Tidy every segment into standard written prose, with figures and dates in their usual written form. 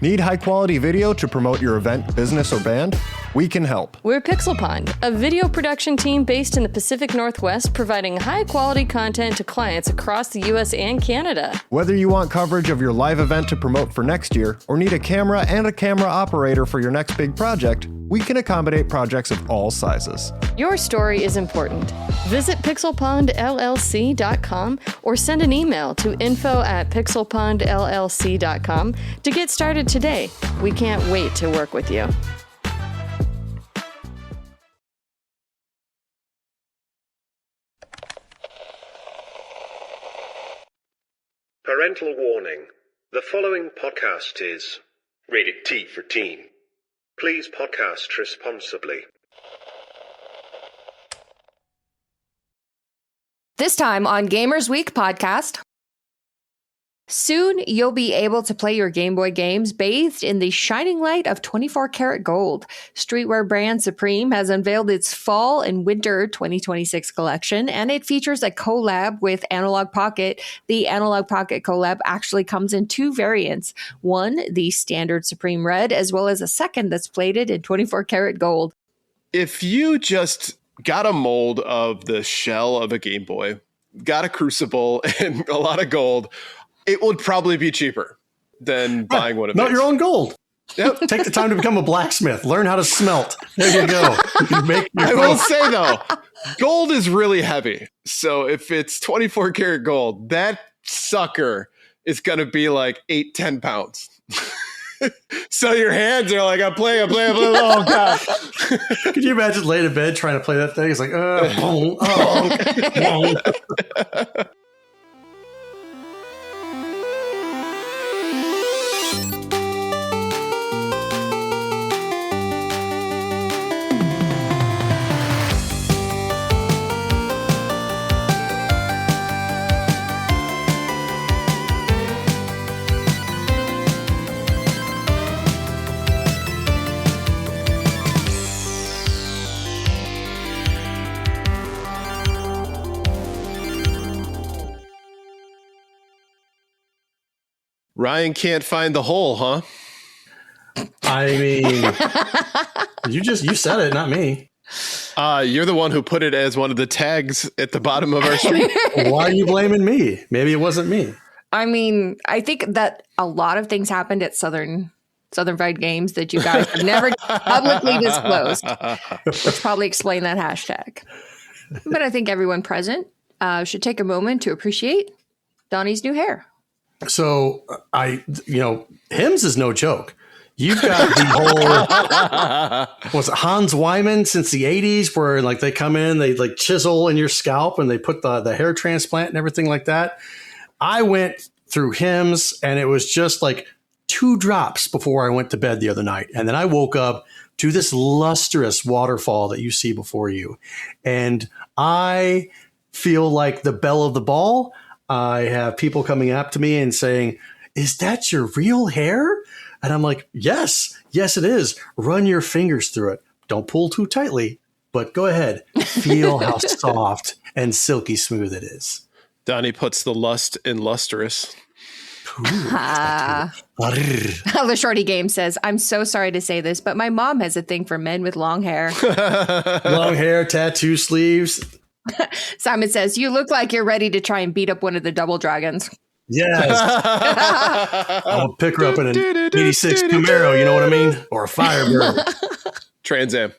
Need high-quality video to promote your event, business, or band? We can help. We're Pixel Pond, a video production team based in the Pacific Northwest, providing high-quality content to clients across the U.S. and Canada. Whether you want coverage of your live event to promote for next year, or need a camera and a camera operator for your next big project, we can accommodate projects of all sizes. Your story is important. Visit pixelpondllc.com or send an email to info@pixelpondllc.com to get started today. We can't wait to work with you. Parental warning. The following podcast is rated T for teen. Please podcast responsibly. This time on Gamers Week podcast. Soon you'll be able to play your Game Boy games bathed in the shining light of 24-karat gold. Streetwear brand Supreme has unveiled its fall and winter 2026 collection, and it features a collab with Analogue Pocket. The Analogue Pocket collab actually comes in two variants. One, the standard Supreme Red, as well as a second that's plated in 24-karat gold. If you just got a mold of the shell of a Game Boy, got a crucible and a lot of gold, it would probably be cheaper than buying one of these. Melt your own gold. Yep. Take the time to become a blacksmith. Learn how to smelt. There you go. You can make your I will say, though, gold is really heavy. So if it's 24 karat gold, that sucker is going to be like 8-10 pounds. So your hands are like, I'm playing. Oh, God. Could you imagine laying in bed trying to play that thing? It's like, Ryan can't find the hole, huh? I mean, you said it, not me. You're the one who put it as one of the tags at the bottom of our stream. Why are you blaming me? Maybe it wasn't me. I mean, I think that a lot of things happened at Southern Fried Games that you guys have never publicly disclosed. Let's probably explain that hashtag. But I think everyone present should take a moment to appreciate Donnie's new hair. So Hims is no joke. You've got the whole, was it Hans Wyman since the 80s where like they come in, they like chisel in your scalp and they put the hair transplant and everything like that. I went through Hims and it was just like 2 drops before I went to bed the other night. And then I woke up to this lustrous waterfall that you see before you. And I feel like the belle of the ball. I have people coming up to me and saying, "Is that your real hair?" And I'm like, yes, it is. Run your fingers through it. Don't pull too tightly, but go ahead. Feel how soft and silky smooth it is. Donnie puts the lust in lustrous. The Shorty Game says, "I'm so sorry to say this, but my mom has a thing for men with long hair." Long hair, tattoo sleeves. Simon says, "You look like you're ready to try and beat up one of the double dragons." Yes. I'll pick her up in an 86 Camaro, you know what I mean? Or a Firebird. Trans Am.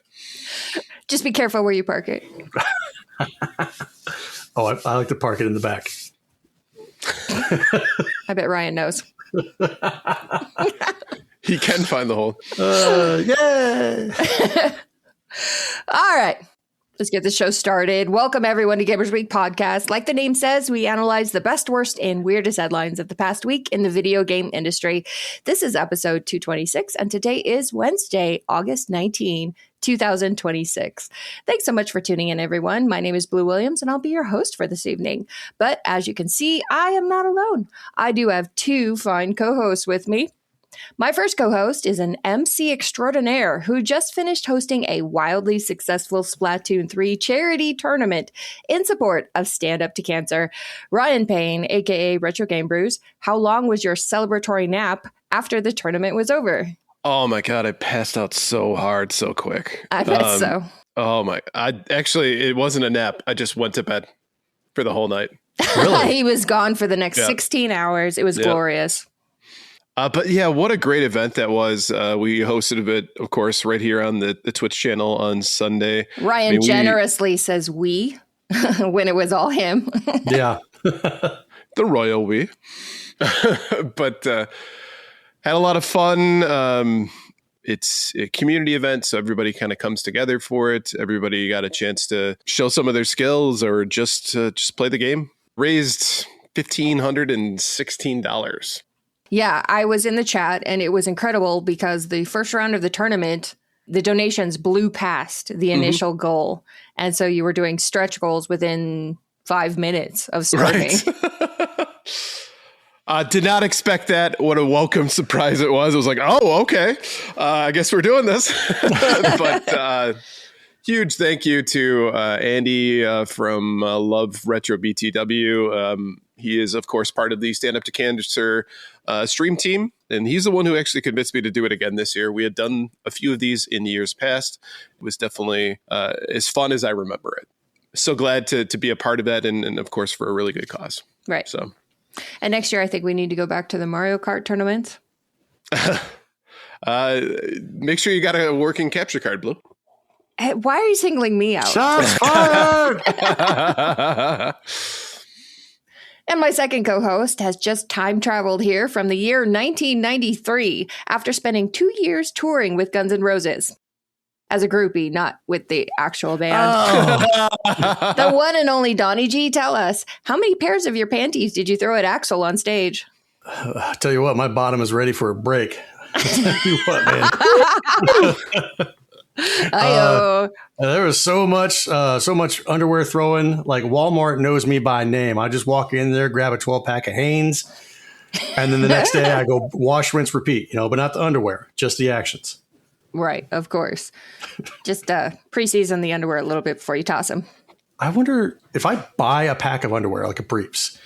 Just be careful where you park it. I like to park it in the back. I bet Ryan knows. He can find the hole. Yay! All right. Let's get the show started. Welcome, everyone, to Gamers Week podcast. Like the name says, we analyze the best, worst, and weirdest headlines of the past week in the video game industry. This is episode 226, and today is Wednesday, August 19, 2026. Thanks so much for tuning in, everyone. My name is Blue Williams, and I'll be your host for this evening. But as you can see, I am not alone. I do have 2 fine co-hosts with me. My first co-host is an MC extraordinaire who just finished hosting a wildly successful Splatoon 3 charity tournament in support of Stand Up to Cancer. Ryan Payne, aka retrogamebrews, how long was your celebratory nap after the tournament was over? Oh my God, I passed out so hard, so quick. I bet so. Oh my, it wasn't a nap. I just went to bed for the whole night. Really? He was gone for the next 16 hours. It was glorious. But yeah, what a great event that was. We hosted it, of course, right here on the Twitch channel on Sunday. Ryan generously says we when it was all him. Yeah. The royal we. But had a lot of fun. It's a community event, so everybody kind of comes together for it. Everybody got a chance to show some of their skills or just play the game. Raised $1,516. Yeah, I was in the chat and it was incredible because the first round of the tournament, the donations blew past the initial goal. And so you were doing stretch goals within 5 minutes of starting. Right. Did not expect that. What a welcome surprise it was. I was like, oh, okay. I guess we're doing this. But huge thank you to Andy from Love Retro BTW. He is, of course, part of the Stand Up to Cancer stream team. And he's the one who actually convinced me to do it again this year. We had done a few of these in years past. It was definitely as fun as I remember it. So glad to be a part of that. And of course, for a really good cause. Right. So. And next year, I think we need to go back to the Mario Kart tournament. Make sure you got a working capture card, Blue. Hey, why are you singling me out? Shots fired! And my second co-host has just time traveled here from the year 1993 after spending 2 years touring with Guns N' Roses. As a groupie, not with the actual band. Oh. The one and only Donnie G, tell us, how many pairs of your panties did you throw at Axel on stage? I tell you what, my bottom is ready for a break. I tell you what, man. There was so much underwear throwing. Like Walmart knows me by name. I just walk in there, grab a 12-pack of Hanes, and then the next day I go wash, rinse, repeat. But not the underwear, just the actions. Right, of course. Just pre-season the underwear a little bit before you toss them. I wonder if I buy a pack of underwear, like a briefs,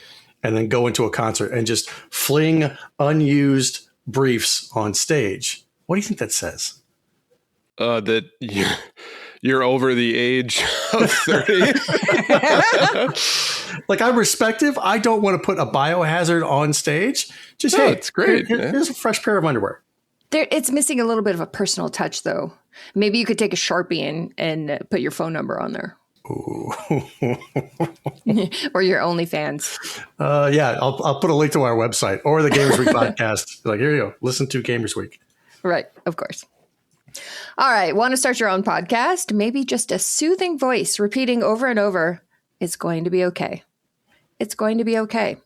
and then go into a concert and just fling unused briefs on stage. What do you think that says? That you're over the age of 30. Like, I'm respective. I don't want to put a biohazard on stage. Just, hey, it's great. Here's a fresh pair of underwear. It's missing a little bit of a personal touch, though. Maybe you could take a Sharpie and put your phone number on there. Ooh. Or your OnlyFans. Yeah, I'll put a link to our website or the Gamers Week podcast. Like, here you go. Listen to Gamers Week. Right, of course. All right, want to start your own podcast? Maybe just a soothing voice repeating over and over, it's going to be okay. It's going to be okay.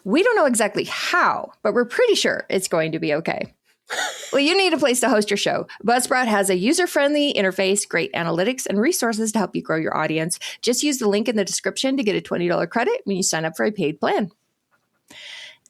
We don't know exactly how, but we're pretty sure it's going to be okay. Well, you need a place to host your show. Buzzsprout has a user-friendly interface, great analytics, and resources to help you grow your audience. Just use the link in the description to get a $20 credit when you sign up for a paid plan.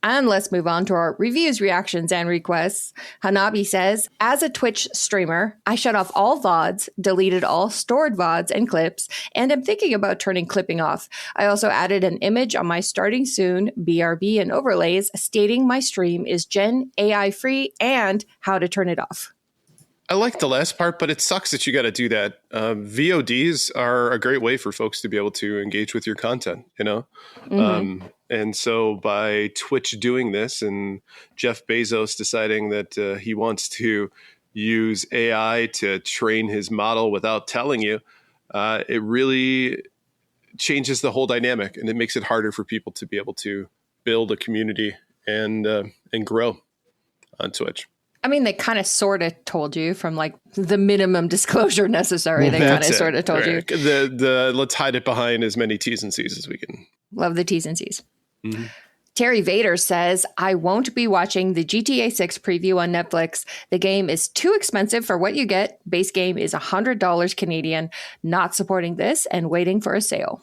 And let's move on to our reviews, reactions, and requests. Hanabi says, as a Twitch streamer, I shut off all VODs, deleted all stored VODs and clips, and am thinking about turning clipping off. I also added an image on my starting soon BRB and overlays stating my stream is Gen AI free and how to turn it off. I like the last part, but it sucks that you got to do that. VODs are a great way for folks to be able to engage with your content, Mm-hmm. And so by Twitch doing this and Jeff Bezos deciding that he wants to use AI to train his model without telling you, it really changes the whole dynamic, and it makes it harder for people to be able to build a community and grow on Twitch. I mean, they kind of sort of told you from like the minimum disclosure necessary. They kind of sort of told you. Let's hide it behind as many T's and C's as we can. Love the T's and C's. Mm-hmm. Terry Vader says, I won't be watching the GTA 6 preview on Netflix. The game is too expensive for what you get. Base game is $100 Canadian. Not supporting this and waiting for a sale.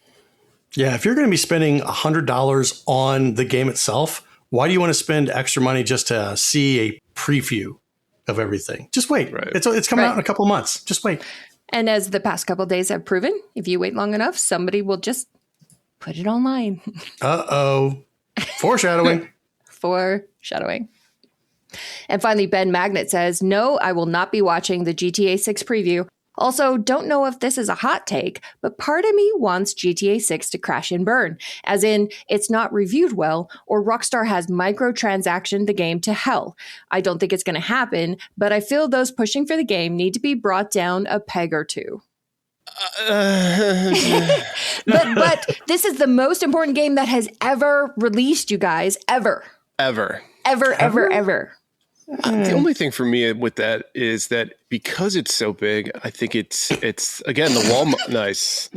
Yeah, if you're going to be spending $100 on the game itself, Why do you want to spend extra money just to see a preview of everything? Just wait. Right. It's coming out in a couple of months. Just wait. And as the past couple of days have proven, if you wait long enough, somebody will just put it online. Uh-oh. Foreshadowing. Foreshadowing. And finally, Ben Magnet says, no, I will not be watching the GTA 6 preview. Also, don't know if this is a hot take, but part of me wants GTA 6 to crash and burn, as in it's not reviewed well or Rockstar has microtransactioned the game to hell. I don't think it's going to happen, but I feel those pushing for the game need to be brought down a peg or two. But this is the most important game that has ever released, you guys. Ever. Ever. Hmm. The only thing for me with that is that because it's so big, I think it's again the Walmart. nice.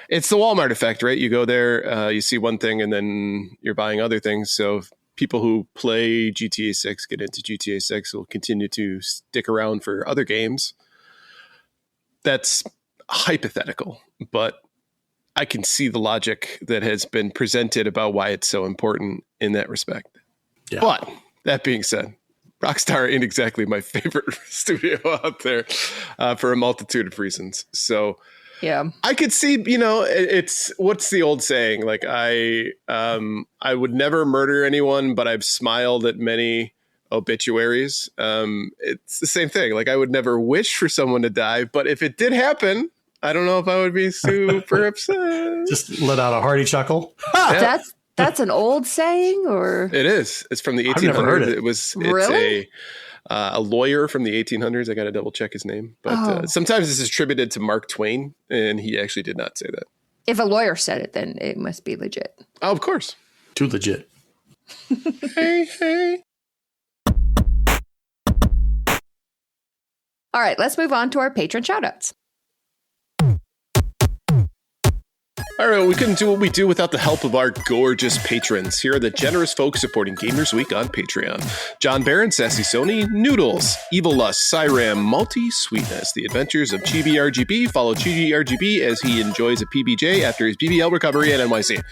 It's the Walmart effect, right? You go there, you see one thing, and then you're buying other things. So people who play GTA 6 get into GTA 6 will continue to stick around for other games. That's hypothetical, but I can see the logic that has been presented about why it's so important in that respect. Yeah. But that being said, Rockstar ain't exactly my favorite studio out there for a multitude of reasons. So yeah, I could see, it's what's the old saying? Like I would never murder anyone, but I've smiled at many obituaries. It's the same thing. Like I would never wish for someone to die, but if it did happen, I don't know if I would be super upset. Just let out a hearty chuckle. Yeah. That's an old saying, or It is. It's from the 1800s. I've never heard it. It's Really? a lawyer from the 1800s. I got to double check his name, but sometimes this is attributed to Mark Twain, and he actually did not say that. if a lawyer said it, then it must be legit. Oh, of course. Too legit. Hey. All right, let's move on to our patron shoutouts. All right, we couldn't do what we do without the help of our gorgeous patrons. Here are the generous folks supporting Gamers Week on Patreon. John Barron, Sassy Sony, Noodles, Evil Lust, Cyram, Malty, Sweetness, The Adventures of Chibi RGB. Follow Chibi RGB as he enjoys a PBJ after his BBL recovery at NYC.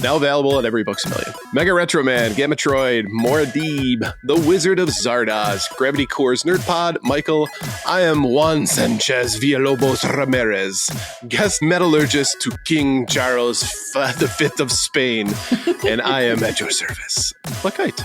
Now available at every Books A Million. Mega Retro Man, Gamatroid, Moradib, The Wizard of Zardoz, Gravity Core's Nerd Pod, Michael, I am Juan Sanchez Villalobos Ramirez, guest metallurgist to King Charles V of Spain, and I am at your service. Buckite.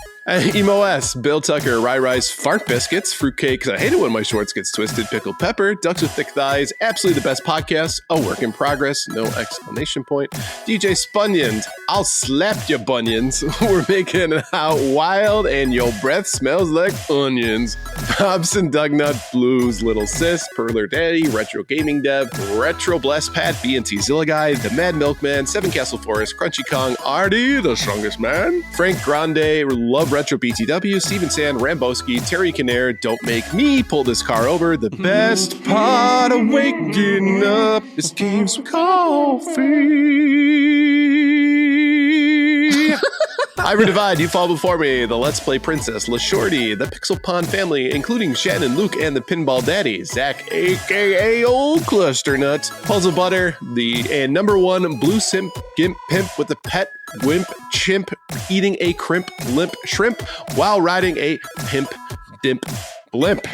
Emo S, Bill Tucker, Rye Rice, Fart Biscuits, Fruitcake, I hate it when my shorts gets twisted, Pickled Pepper, Ducks with Thick Thighs, absolutely the best podcast, a work in progress, no exclamation point, DJ Spunyons, I'll slap your bunions, we're making it out wild and your breath smells like onions, Hobson Dugnut, Blues, Little Sis, Perler Daddy, Retro Gaming Dev, Retro Blast Pat, BNT Zilla Guy, The Mad Milkman, Seven Castle Forest, Crunchy Kong, Artie, the strongest man, Frank Grande, Love Retro BTW, Steven Sand, Ramboski, Terry Kinnair, Don't Make Me Pull This Car Over. The best part of waking up is games with coffee. Ivor Divide, You Fall Before Me, The Let's Play Princess, La Shorty, The Pixel Pond Family, including Shannon, Luke, and the Pinball Daddy, Zach, a.k.a. Old Cluster Nuts, Puzzle Butter, and number one Blue Simp Gimp Pimp with a pet wimp chimp eating a crimp limp shrimp while riding a pimp dimp blimp.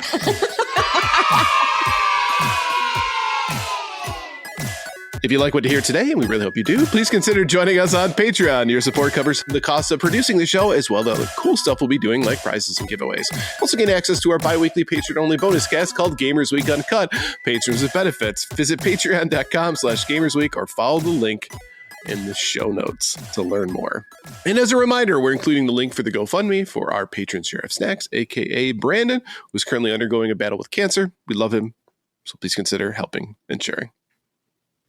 If you like what you hear today, and we really hope you do, please consider joining us on Patreon. Your support covers the cost of producing the show, as well as the cool stuff we'll be doing, like prizes and giveaways. Also gain access to our bi-weekly patron-only bonus cast called Gamers Week Uncut, Patrons with Benefits. Visit patreon.com/gamersweek or follow the link in the show notes to learn more. And as a reminder, we're including the link for the GoFundMe for our patron share of snacks, aka Brandon, who's currently undergoing a battle with cancer. We love him, so please consider helping and sharing.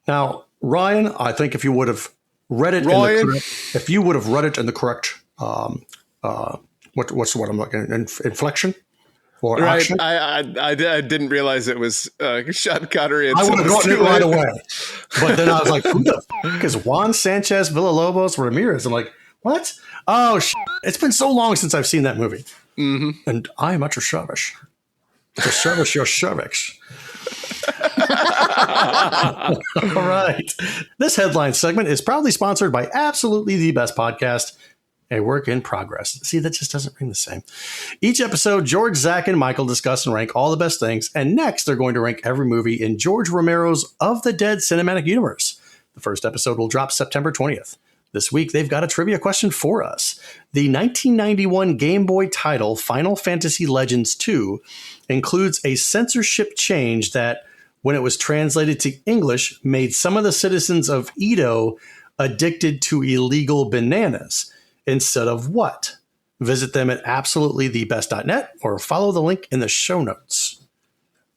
Now, Ryan, I think if you would have read it, if you would have read it in the correct, what's the word I'm looking at? Inflection or right. action? I didn't realize it was Sean Connery. I would have gotten it right away, but then I was like, "Who the fuck is Juan Sanchez Villalobos Ramirez?" I'm like, "What? Oh, it's been so long since I've seen that movie." Mm-hmm. And I am at your service. To service your cervix. All right. This headline segment is proudly sponsored by absolutely the best podcast, a work in progress. See, that just doesn't ring the same. Each episode, George, Zach, and Michael discuss and rank all the best things. And next, they're going to rank every movie in George Romero's Of the Dead cinematic universe. The first episode will drop September 20th. This week, they've got a trivia question for us. The 1991 Game Boy title, Final Fantasy Legends II, includes a censorship change that, when it was translated to English, made some of the citizens of Edo addicted to illegal bananas. Instead of what? Visit them at absolutelythebest.net or follow the link in the show notes.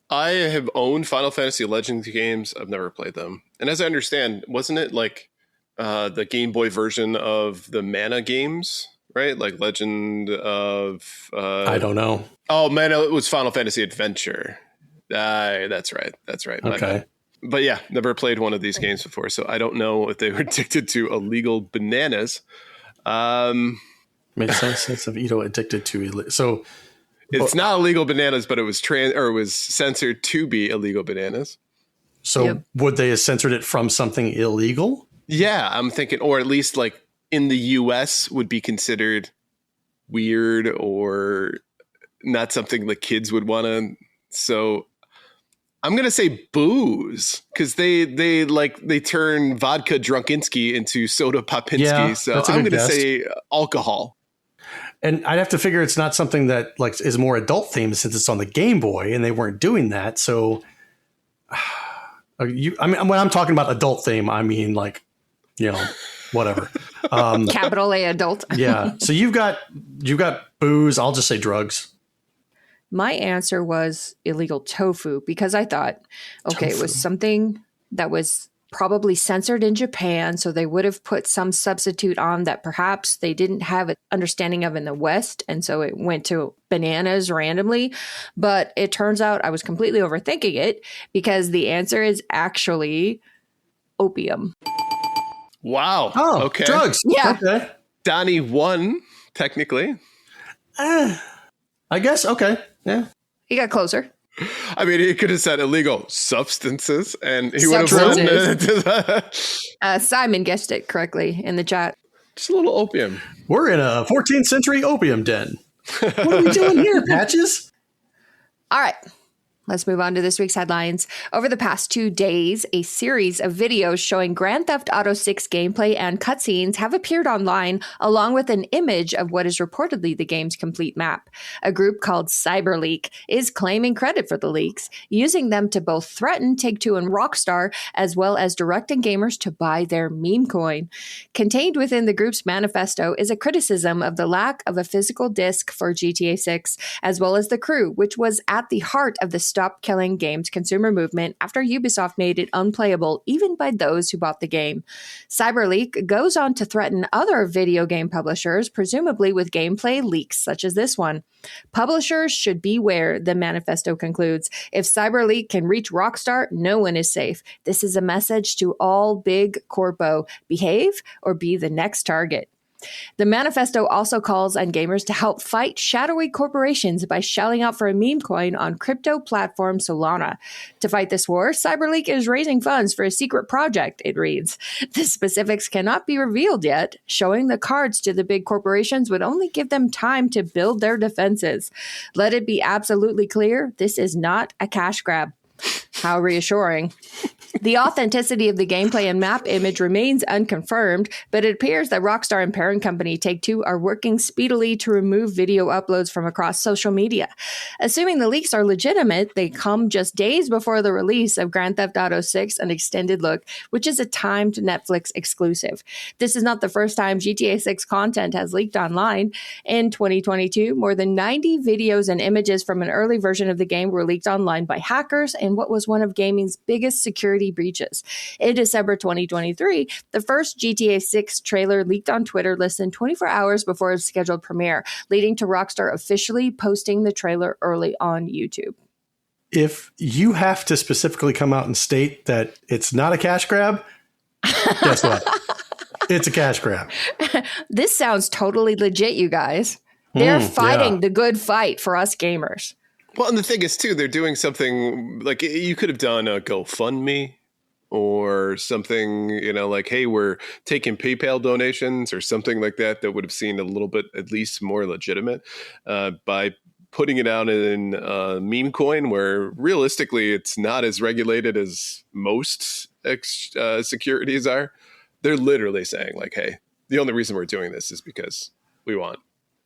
I have owned Final Fantasy Legends games. I've never played them. And as I understand, wasn't it like the Game Boy version of the Mana games, right? Like Legend of... I don't know. Oh, Mana, it was Final Fantasy Adventure. That's right. Okay. But yeah, never played one of these games before, so I don't know if they were addicted to illegal bananas. Made some sense of Edo addicted to illegal. So it's not illegal bananas, but it was censored to be illegal bananas. So would they have censored it from something illegal? Yeah, I'm thinking, or at least like in the US would be considered weird or not something the kids would want to. So I'm going to say booze because they turn vodka Drunkinsky into soda Popinski. Yeah, so I'm going to say alcohol. And I'd have to figure it's not something that like is more adult themed since it's on the Game Boy and they weren't doing that. So when I'm talking about adult theme, I mean like, whatever. Capital A adult. Yeah. So you've got booze. I'll just say drugs. My answer was illegal tofu because I thought, okay, it was something that was probably censored in Japan. So they would have put some substitute on that perhaps they didn't have an understanding of in the West. And so it went to bananas randomly. But it turns out I was completely overthinking it because the answer is actually opium. Wow. Oh, okay. Drugs. Yeah. Okay. Donnie won, technically. I guess. Okay. Yeah. He got closer. I mean, he could have said illegal substances and he would have won. Simon guessed it correctly in the chat. Just a little opium. We're in a 14th century opium den. What are we doing here, Patches? All right. Let's move on to this week's headlines. Over the past 2 days, a series of videos showing Grand Theft Auto 6 gameplay and cutscenes have appeared online, along with an image of what is reportedly the game's complete map. A group called CyberLeek is claiming credit for the leaks, using them to both threaten Take-Two and Rockstar, as well as directing gamers to buy their meme coin. Contained within the group's manifesto is a criticism of the lack of a physical disc for GTA 6, as well as the crew, which was at the heart of the Stop Killing Games consumer movement after Ubisoft made it unplayable even by those who bought the game. CyberLeek goes on to threaten other video game publishers, presumably with gameplay leaks such as this one. Publishers should beware, the manifesto concludes. If CyberLeek can reach Rockstar, no one is safe. This is a message to all big corpo. Behave or be the next target. The manifesto also calls on gamers to help fight shadowy corporations by shelling out for a meme coin on crypto platform Solana. To fight this war, CyberLeek is raising funds for a secret project, it reads. The specifics cannot be revealed yet. Showing the cards to the big corporations would only give them time to build their defenses. Let it be absolutely clear, this is not a cash grab. How reassuring. The authenticity of the gameplay and map image remains unconfirmed, but it appears that Rockstar and parent company Take-Two are working speedily to remove video uploads from across social media. Assuming the leaks are legitimate, they come just days before the release of Grand Theft Auto 6, an extended look, which is a timed Netflix exclusive. This is not the first time GTA 6 content has leaked online. In 2022, more than 90 videos and images from an early version of the game were leaked online by hackers in what was one of gaming's biggest security breaches. In December 2023, the first GTA 6 trailer leaked on Twitter less than 24 hours before its scheduled premiere, leading to Rockstar officially posting the trailer early on YouTube. If you have to specifically come out and state that it's not a cash grab, guess what? It's a cash grab. This sounds totally legit, you guys. They're fighting the good fight for us gamers. Well, and the thing is, too, they're doing something like you could have done a GoFundMe or something, like, hey, we're taking PayPal donations or something like that would have seemed a little bit at least more legitimate, by putting it out in memecoin, where realistically it's not as regulated as most securities are. They're literally saying like, hey, the only reason we're doing this is because we want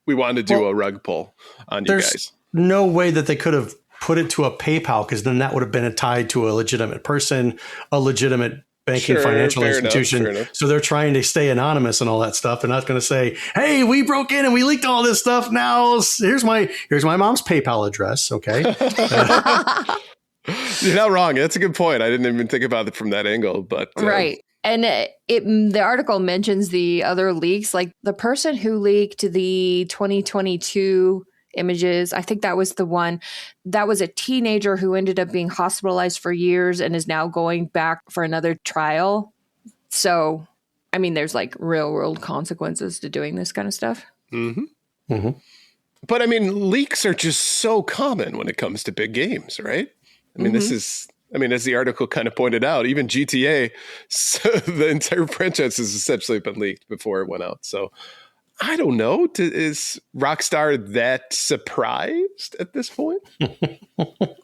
to do a rug pull on you guys. No way that they could have put it to a PayPal, because then that would have been tied to a legitimate person, a legitimate banking financial institution. Enough. So they're trying to stay anonymous and all that stuff. They're not going to say, hey, we broke in and we leaked all this stuff. Now here's my mom's PayPal address. Okay. You're not wrong. That's a good point. I didn't even think about it from that angle, but right. And the article mentions the other leaks, like the person who leaked the 2022 images. I think that was the one that was a teenager who ended up being hospitalized for years and is now going back for another trial. So, I mean, there's like real world consequences to doing this kind of stuff. Mm-hmm. Mm-hmm. But I mean, leaks are just so common when it comes to big games, right? I mean, this is, as the article kind of pointed out, even GTA, the entire franchise has essentially been leaked before it went out. So I don't know. Is Rockstar that surprised at this point?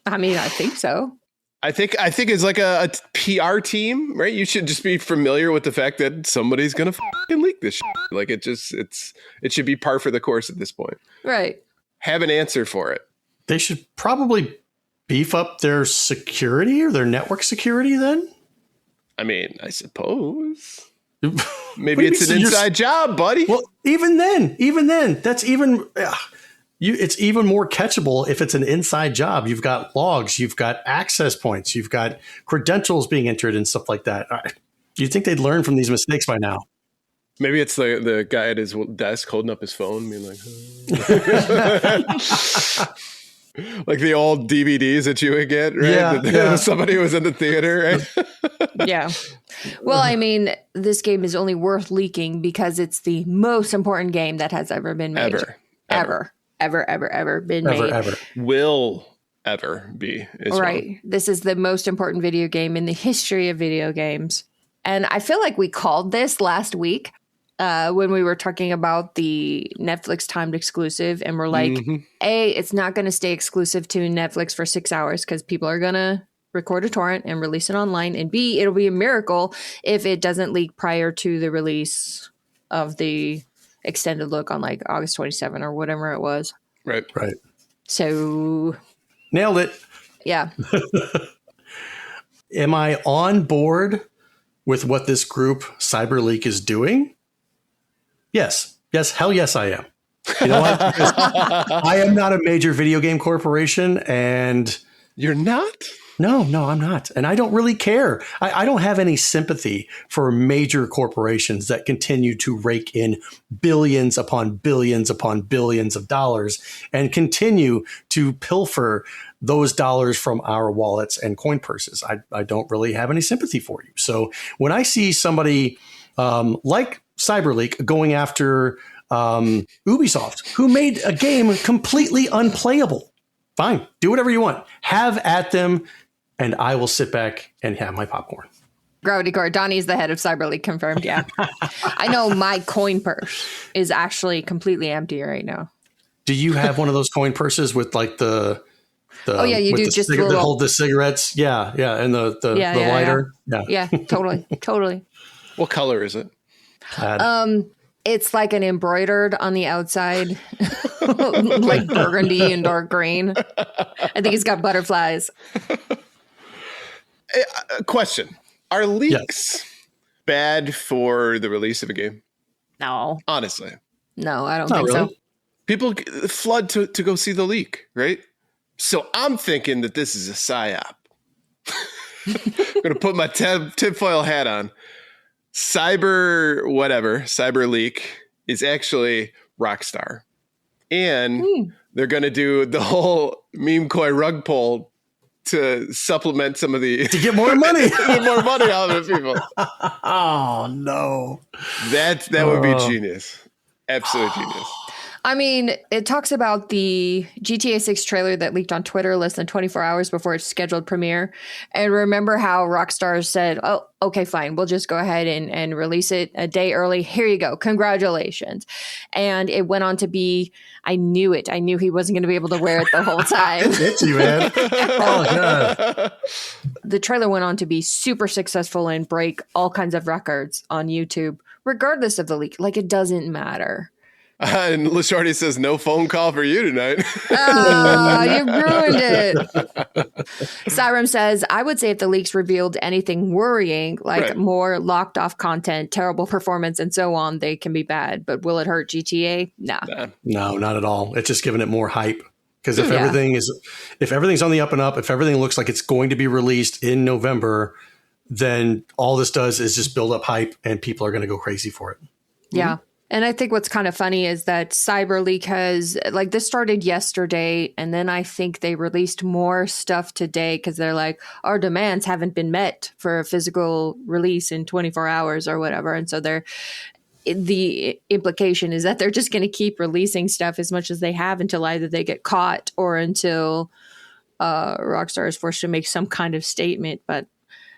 I mean, I think so. I think it's like a PR team, right? You should just be familiar with the fact that somebody's going to fucking leak this shit. Like it should be par for the course at this point. Right. Have an answer for it. They should probably beef up their security or their network security then? I mean, I suppose. Maybe it's an inside job, buddy. Well, even then, that's even it's even more catchable if it's an inside job. You've got logs, you've got access points, you've got credentials being entered and stuff like that. You'd think they'd learn from these mistakes by now. Maybe it's the guy at his desk holding up his phone, being like, like the old DVDs that you would get, right? Yeah. Somebody was in the theater, right? Yeah. Well, I mean, this game is only worth leaking because it's the most important game that has ever been made. Ever been made. Will ever be. Right. Well. This is the most important video game in the history of video games. And I feel like we called this last week when we were talking about the Netflix timed exclusive. And we're like, A, it's not going to stay exclusive to Netflix for 6 hours because people are going to record a torrent and release it online. And B, it'll be a miracle if it doesn't leak prior to the release of the extended look on like August 27 or whatever it was. Right. So. Nailed it. Yeah. Am I on board with what this group CyberLeek is doing? Yes. Hell yes, I am. You know what? I am not a major video game corporation, and you're not? No, I'm not. And I don't really care. I don't have any sympathy for major corporations that continue to rake in billions upon billions upon billions of dollars and continue to pilfer those dollars from our wallets and coin purses. I don't really have any sympathy for you. So when I see somebody like CyberLeek going after Ubisoft, who made a game completely unplayable, fine, do whatever you want. Have at them, and I will sit back and have my popcorn. Gravity Core, Donnie's the head of CyberLeek, confirmed, yeah. I know my coin purse is actually completely empty right now. Do you have one of those coin purses with like the oh yeah, you do, just that hold the cigarettes? Yeah, and the lighter. Yeah, totally. What color is it? It's like an embroidered on the outside, like burgundy and dark green. I think it's got butterflies. Question. Are leaks bad for the release of a game? No. Honestly. No, I don't think really. so. People flood to go see the leak, right? So I'm thinking that this is a psyop. I'm going to put my tinfoil hat on. CyberLeek is actually Rockstar. And they're going to do the whole memecoin rug pull to supplement some of the... To get more money. Get more money out of the people. Oh, no. That would be genius. Absolute genius. I mean, it talks about the GTA 6 trailer that leaked on Twitter less than 24 hours before its scheduled premiere. And remember how Rockstar said, oh, okay, fine, we'll just go ahead and release it a day early. Here you go. Congratulations. And it went on to be, I knew it. I knew he wasn't going to be able to wear it the whole time. It's you, man. Oh, God. The trailer went on to be super successful and break all kinds of records on YouTube, regardless of the leak. Like, it doesn't matter. And Lashardy says, no phone call for you tonight. Oh, you ruined it. Cyrum says, I would say if the leaks revealed anything worrying, like more locked off content, terrible performance, and so on, they can be bad. But will it hurt GTA? Nah. No, not at all. It's just giving it more hype. Because if everything's on the up and up, if everything looks like it's going to be released in November, then all this does is just build up hype and people are going to go crazy for it. Yeah. And I think what's kind of funny is that CyberLeek has, like, this started yesterday, and then I think they released more stuff today because they're like, our demands haven't been met for a physical release in 24 hours or whatever. And so the implication is that they're just going to keep releasing stuff as much as they have until either they get caught or until Rockstar is forced to make some kind of statement. But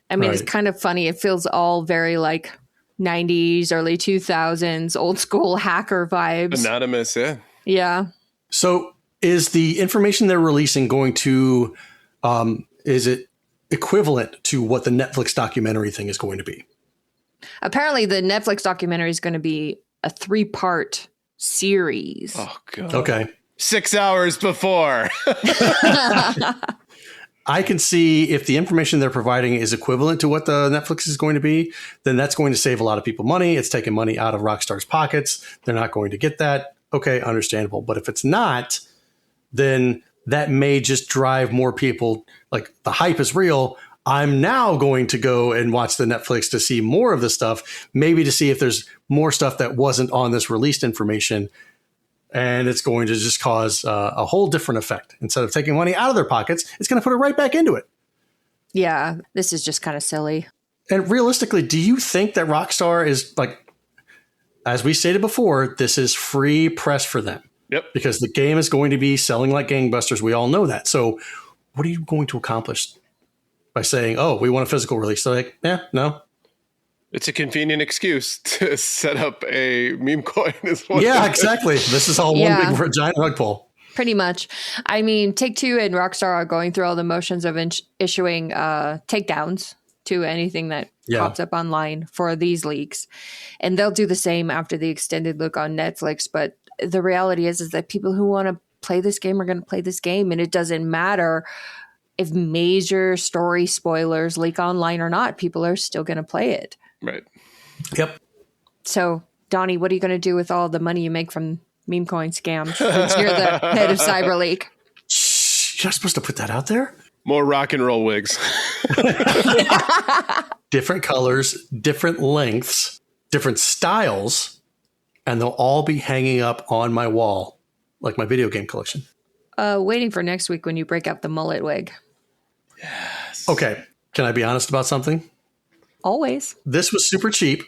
I mean, It's kind of funny. It feels all very like 90s, early 2000s, old school hacker vibes. Anonymous, yeah. Yeah. So is the information they're releasing going to, is it equivalent to what the Netflix documentary thing is going to be? Apparently the Netflix documentary is going to be a 3-part series. Oh, God. Okay. 6 hours before. I can see if the information they're providing is equivalent to what the Netflix is going to be, then that's going to save a lot of people money. It's taking money out of Rockstar's pockets. They're not going to get that. Okay, understandable. But if it's not, then that may just drive more people. Like, the hype is real. I'm now going to go and watch the Netflix to see more of this stuff, maybe to see if there's more stuff that wasn't on this released information. And it's going to just cause a whole different effect. Instead of taking money out of their pockets, it's going to put it right back into it. Yeah, this is just kind of silly. And realistically, do you think that Rockstar is, like, as we stated before, this is free press for them? Yep. Because the game is going to be selling like gangbusters. We all know that. So what are you going to accomplish by saying, oh, we want a physical release? So like, no. It's a convenient excuse to set up a meme coin. Yeah, exactly. This is all one big giant rug pull. Pretty much. I mean, Take-Two and Rockstar are going through all the motions of issuing takedowns to anything that pops up online for these leaks. And they'll do the same after the extended look on Netflix. But the reality is that people who want to play this game are going to play this game. And it doesn't matter if major story spoilers leak online or not. People are still going to play it. Right. Yep. So, Donnie, what are you going to do with all the money you make from meme coin scams? Since you're the head of CyberLeek. Shh, you're not supposed to put that out there. More rock and roll wigs. Different colors, different lengths, different styles, and they'll all be hanging up on my wall, like my video game collection. Waiting for next week when you break out the mullet wig. Yes. Okay. Can I be honest about something? Always. This was super cheap,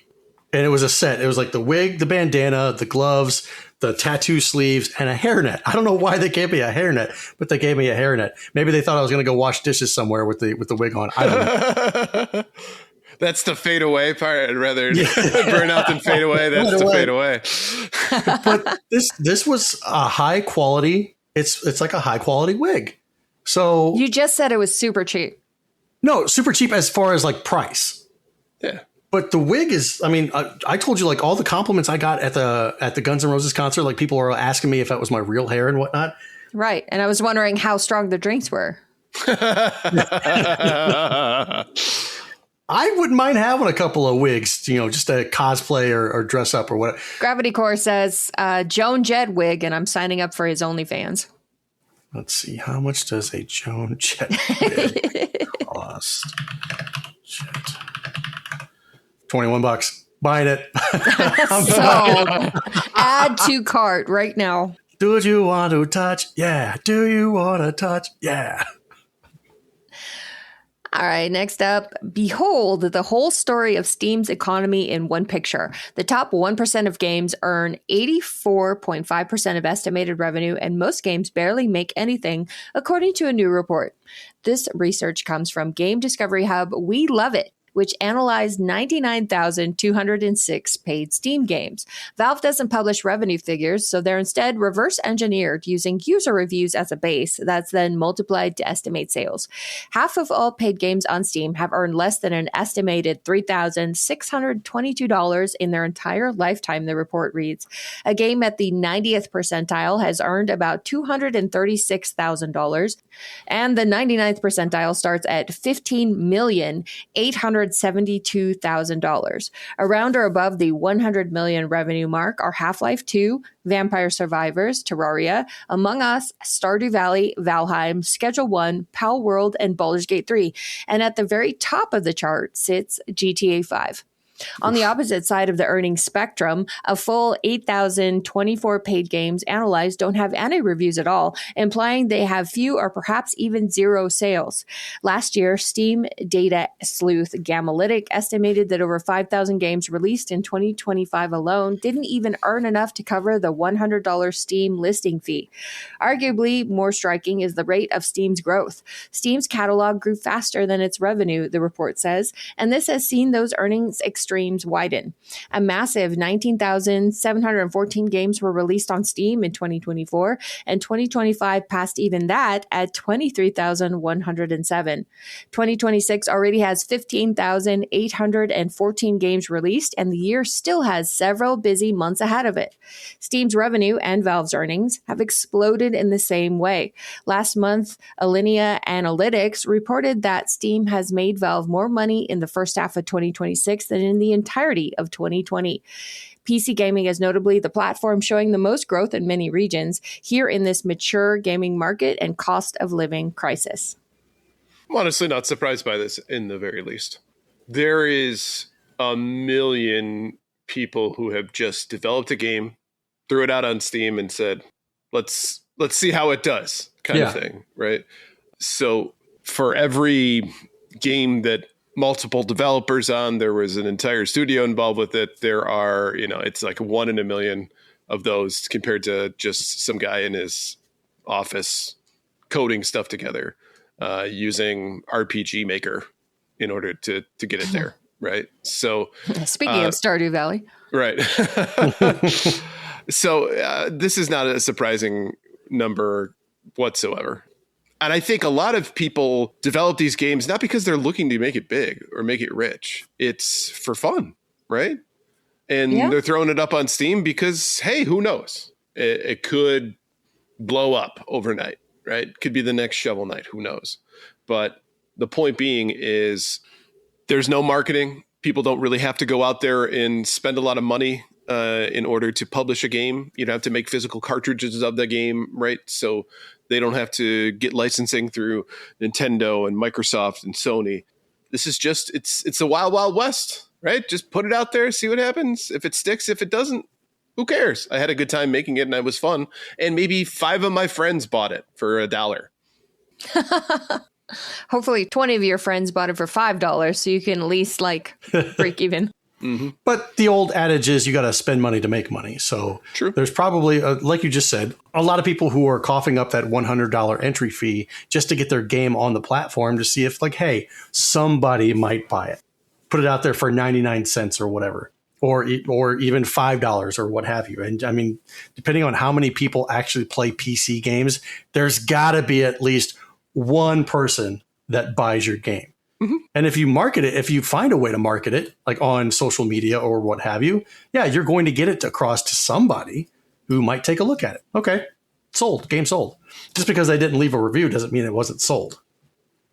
and it was a set. It was like the wig, the bandana, the gloves, the tattoo sleeves, and a hairnet. I don't know why they gave me a hairnet, but they gave me a hairnet. Maybe they thought I was going to go wash dishes somewhere with the wig on. I don't know. That's the fade away part. I'd rather burn out than fade away. That's the fade away. But this was a high quality. It's like a high quality wig. So you just said it was super cheap. No, super cheap as far as like price. Yeah. But the wig is, I mean, I told you, like, all the compliments I got at the Guns N' Roses concert, like, people were asking me if that was my real hair and whatnot. Right. And I was wondering how strong the drinks were. I wouldn't mind having a couple of wigs, just to cosplay or dress up or whatever. Gravity Core says, Joan Jett wig, and I'm signing up for his OnlyFans. Let's see. How much does a Joan Jett wig cost? $21. Buying it. So, add to cart right now. Do you want to touch? Yeah. Do you want to touch? Yeah. All right, next up, behold the whole story of Steam's economy in one picture. The top 1% of games earn 84.5% of estimated revenue, and most games barely make anything, according to a new report. This research comes from game discovery hub We Love It, which analyzed 99,206 paid Steam games. Valve doesn't publish revenue figures, so they're instead reverse engineered using user reviews as a base that's then multiplied to estimate sales. Half of all paid games on Steam have earned less than an estimated $3,622 in their entire lifetime, the report reads. A game at the 90th percentile has earned about $236,000, and the 99th percentile starts at $15,872,000. Around or above the 100 million revenue mark are Half-Life 2, Vampire Survivors, Terraria, Among Us, Stardew Valley, Valheim, Schedule 1, Pal World, and Baldur's Gate 3. And at the very top of the chart sits GTA 5. On the opposite side of the earnings spectrum, a full 8,024 paid games analyzed don't have any reviews at all, implying they have few or perhaps even zero sales. Last year, Steam data sleuth Gamalytic estimated that over 5,000 games released in 2025 alone didn't even earn enough to cover the $100 Steam listing fee. Arguably more striking is the rate of Steam's growth. Steam's catalog grew faster than its revenue, the report says, and this has seen those earnings extremes widen. A massive 19,714 games were released on Steam in 2024, and 2025 passed even that at 23,107. 2026 already has 15,814 games released, and the year still has several busy months ahead of it. Steam's revenue and Valve's earnings have exploded in the same way. Last month, Alinea Analytics reported that Steam has made Valve more money in the first half of 2026 than in the entirety of 2020. PC gaming is notably the platform showing the most growth in many regions here in this mature gaming market and cost of living crisis. I'm honestly not surprised by this in the very least. There is a million people who have just developed a game, threw it out on Steam and said, let's see how it does kind of thing, right? So for every game that multiple developers on, there was an entire studio involved with it. There are, it's like 1 in a million of those compared to just some guy in his office coding stuff together using RPG Maker in order to get it there, right? So speaking of Stardew Valley. Right. So this is not a surprising number whatsoever. And I think a lot of people develop these games not because they're looking to make it big or make it rich. It's for fun, right? And they're throwing it up on Steam because, hey, who knows? It could blow up overnight, right? Could be the next Shovel Knight. Who knows? But the point being is there's no marketing. People don't really have to go out there and spend a lot of money in order to publish a game. You don't have to make physical cartridges of the game, right? So they don't have to get licensing through Nintendo and Microsoft and Sony. This is just, it's a wild, wild west, right? Just put it out there, see what happens. If it sticks, if it doesn't, who cares? I had a good time making it and it was fun. And maybe 5 of my friends bought it for $1. Hopefully 20 of your friends bought it for $5 so you can at least break even. Mm-hmm. But the old adage is you got to spend money to make money. So True. There's probably, like you just said, a lot of people who are coughing up that $100 entry fee just to get their game on the platform to see if hey, somebody might buy it. Put it out there for 99 cents or whatever, or even $5 or what have you. And I mean, depending on how many people actually play PC games, there's got to be at least one person that buys your game. Mm-hmm. And if you market it, if you find a way to market it, like on social media or what have you, you're going to get it across to somebody who might take a look at it. Okay, sold, game sold. Just because they didn't leave a review doesn't mean it wasn't sold.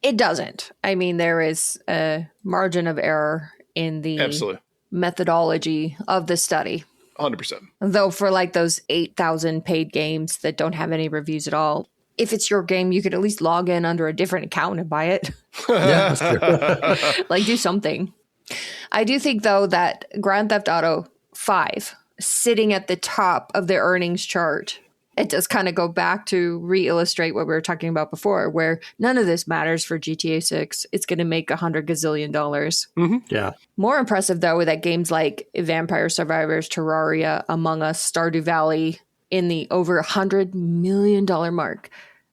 It doesn't. I mean, there is a margin of error in the methodology of the study. 100%. Though for those 8,000 paid games that don't have any reviews at all, if it's your game, you could at least log in under a different account and buy it. Yeah, that's true. Do something. I do think, though, that Grand Theft Auto 5, sitting at the top of the earnings chart, It does kind of go back to re-illustrate what we were talking about before, where none of this matters for GTA 6. It's going to make $100 gazillion. Mm-hmm. Yeah. More impressive, though, that games like Vampire Survivors, Terraria, Among Us, Stardew Valley in the over $100 million mark.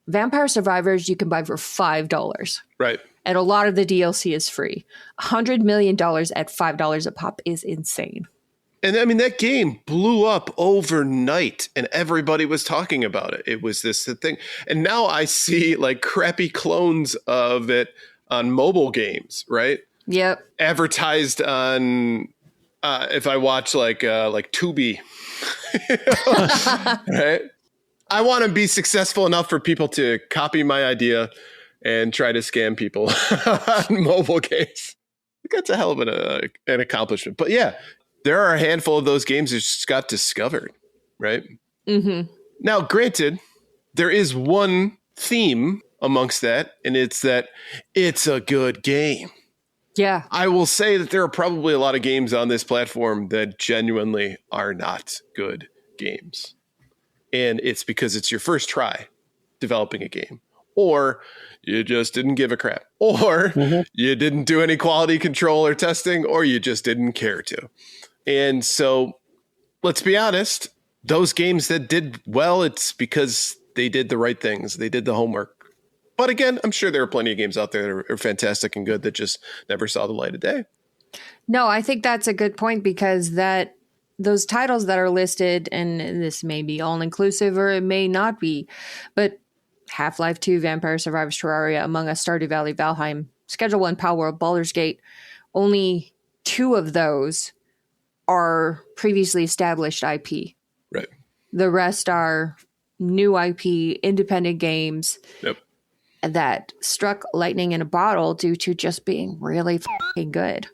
Vampire Survivors you can buy for $5. Right. And a lot of the DLC is free. $100 million at $5 a pop is insane. And I mean, that game blew up overnight and everybody was talking about it. It was this thing. And now I see like crappy clones of it on mobile games, right? Yep. Advertised on, if I watch like Tubi, right? I want to be successful enough for people to copy my idea and try to scam people on mobile games. That's a hell of an accomplishment. But yeah, there are a handful of those games that just got discovered, right? Mm-hmm. Now, granted, there is one theme amongst that, and it's that it's a good game. Yeah. I will say that there are probably a lot of games on this platform that genuinely are not good games. And it's because it's your first try developing a game. Or you just didn't give a crap. Or you didn't do any quality control or testing, or you just didn't care to. And so, let's be honest, those games that did well, it's because they did the right things. They did the homework. But again, I'm sure there are plenty of games out there that are fantastic and good that just never saw the light of day. No, I think that's a good point because those titles that are listed, and this may be all-inclusive or it may not be, but Half-Life 2, Vampire Survivors, Terraria, Among Us, Stardew Valley, Valheim, Schedule 1, Palworld, Baldur's Gate, only 2 of those are previously established IP. Right. The rest are new IP, independent games that struck lightning in a bottle due to just being really fucking good.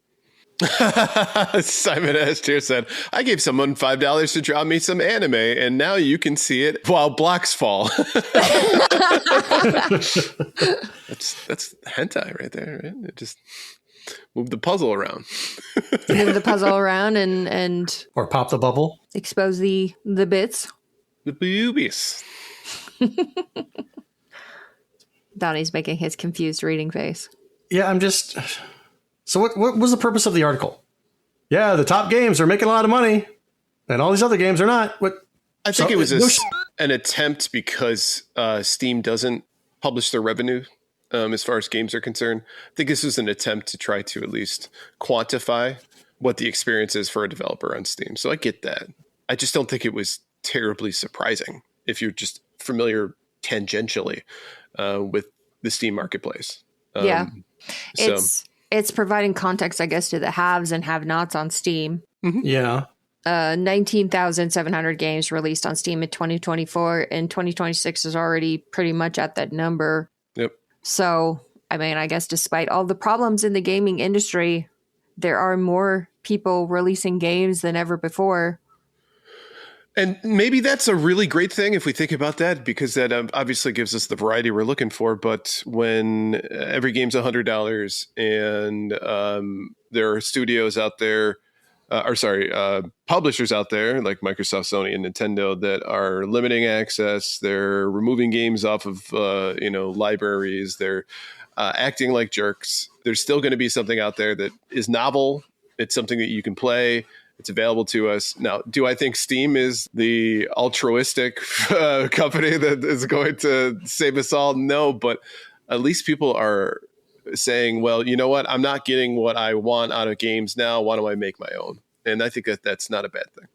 Simon S. said, I gave someone $5 to draw me some anime, and now you can see it while blocks fall. That's hentai right there, right? It just move the puzzle around. Move the puzzle around and or pop the bubble. Expose the bits. The boobies. Donnie's making his confused reading face. Yeah, I'm just... So what was the purpose of the article? Yeah, the top games are making a lot of money, and all these other games are not. I think it was an attempt because Steam doesn't publish their revenue as far as games are concerned. I think this was an attempt to try to at least quantify what the experience is for a developer on Steam. So I get that. I just don't think it was terribly surprising if you're just familiar tangentially with the Steam marketplace. It's providing context, I guess, to the haves and have-nots on Steam. Mm-hmm. Yeah. 19,700 games released on Steam in 2024, and 2026 is already pretty much at that number. Yep. So, I mean, I guess despite all the problems in the gaming industry, there are more people releasing games than ever before. And maybe that's a really great thing if we think about that, because that obviously gives us the variety we're looking for. But when every game's $100 and there are studios out there, publishers out there like Microsoft, Sony, and Nintendo that are limiting access, they're removing games off of libraries, they're acting like jerks. There's still going to be something out there that is novel. It's something that you can play. It's available to us. Now, do I think Steam is the altruistic company that is going to save us all? No, but at least people are saying, well, you know what? I'm not getting what I want out of games now. Why don't I make my own? And I think that that's not a bad thing.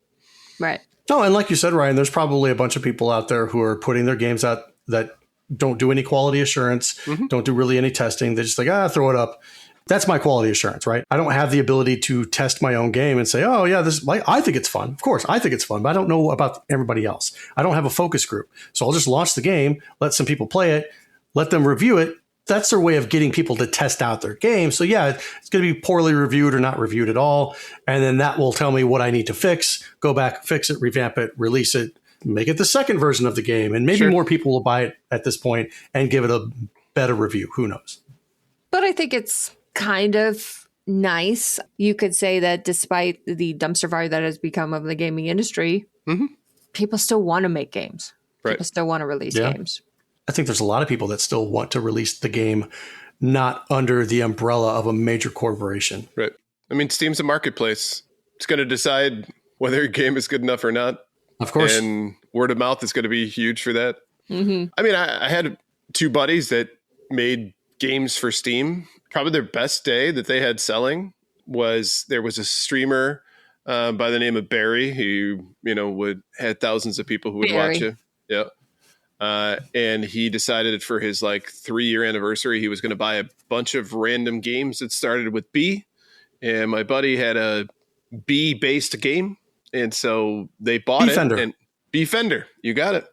Right. No, and like you said, Ryan, there's probably a bunch of people out there who are putting their games out that don't do any quality assurance, don't do really any testing. They're just like, throw it up. That's my quality assurance, right? I don't have the ability to test my own game and say, oh, yeah, I think it's fun. Of course, I think it's fun, but I don't know about everybody else. I don't have a focus group. So I'll just launch the game, let some people play it, let them review it. That's their way of getting people to test out their game. So yeah, it's going to be poorly reviewed or not reviewed at all. And then that will tell me what I need to fix, go back, fix it, revamp it, release it, make it the second version of the game. And maybe more people will buy it at this point and give it a better review. Who knows? But I think it's kind of nice. You could say that despite the dumpster fire that has become of the gaming industry, people still want to make games. Right. People still want to release Yeah. games. I think there's a lot of people that still want to release the game not under the umbrella of a major corporation. Right. I mean, Steam's a marketplace. It's going to decide whether your game is good enough or not. Of course. And word of mouth is going to be huge for that. Mm-hmm. I mean, I had two buddies that made games for Steam. Probably their best day that they had selling was there was a streamer by the name of Barry who, had thousands of people who would Barry. watch it. Yeah. And he decided for his 3-year anniversary, he was going to buy a bunch of random games that started with B. And my buddy had a B based game. And so they bought Defender. it. And Defender, you got it.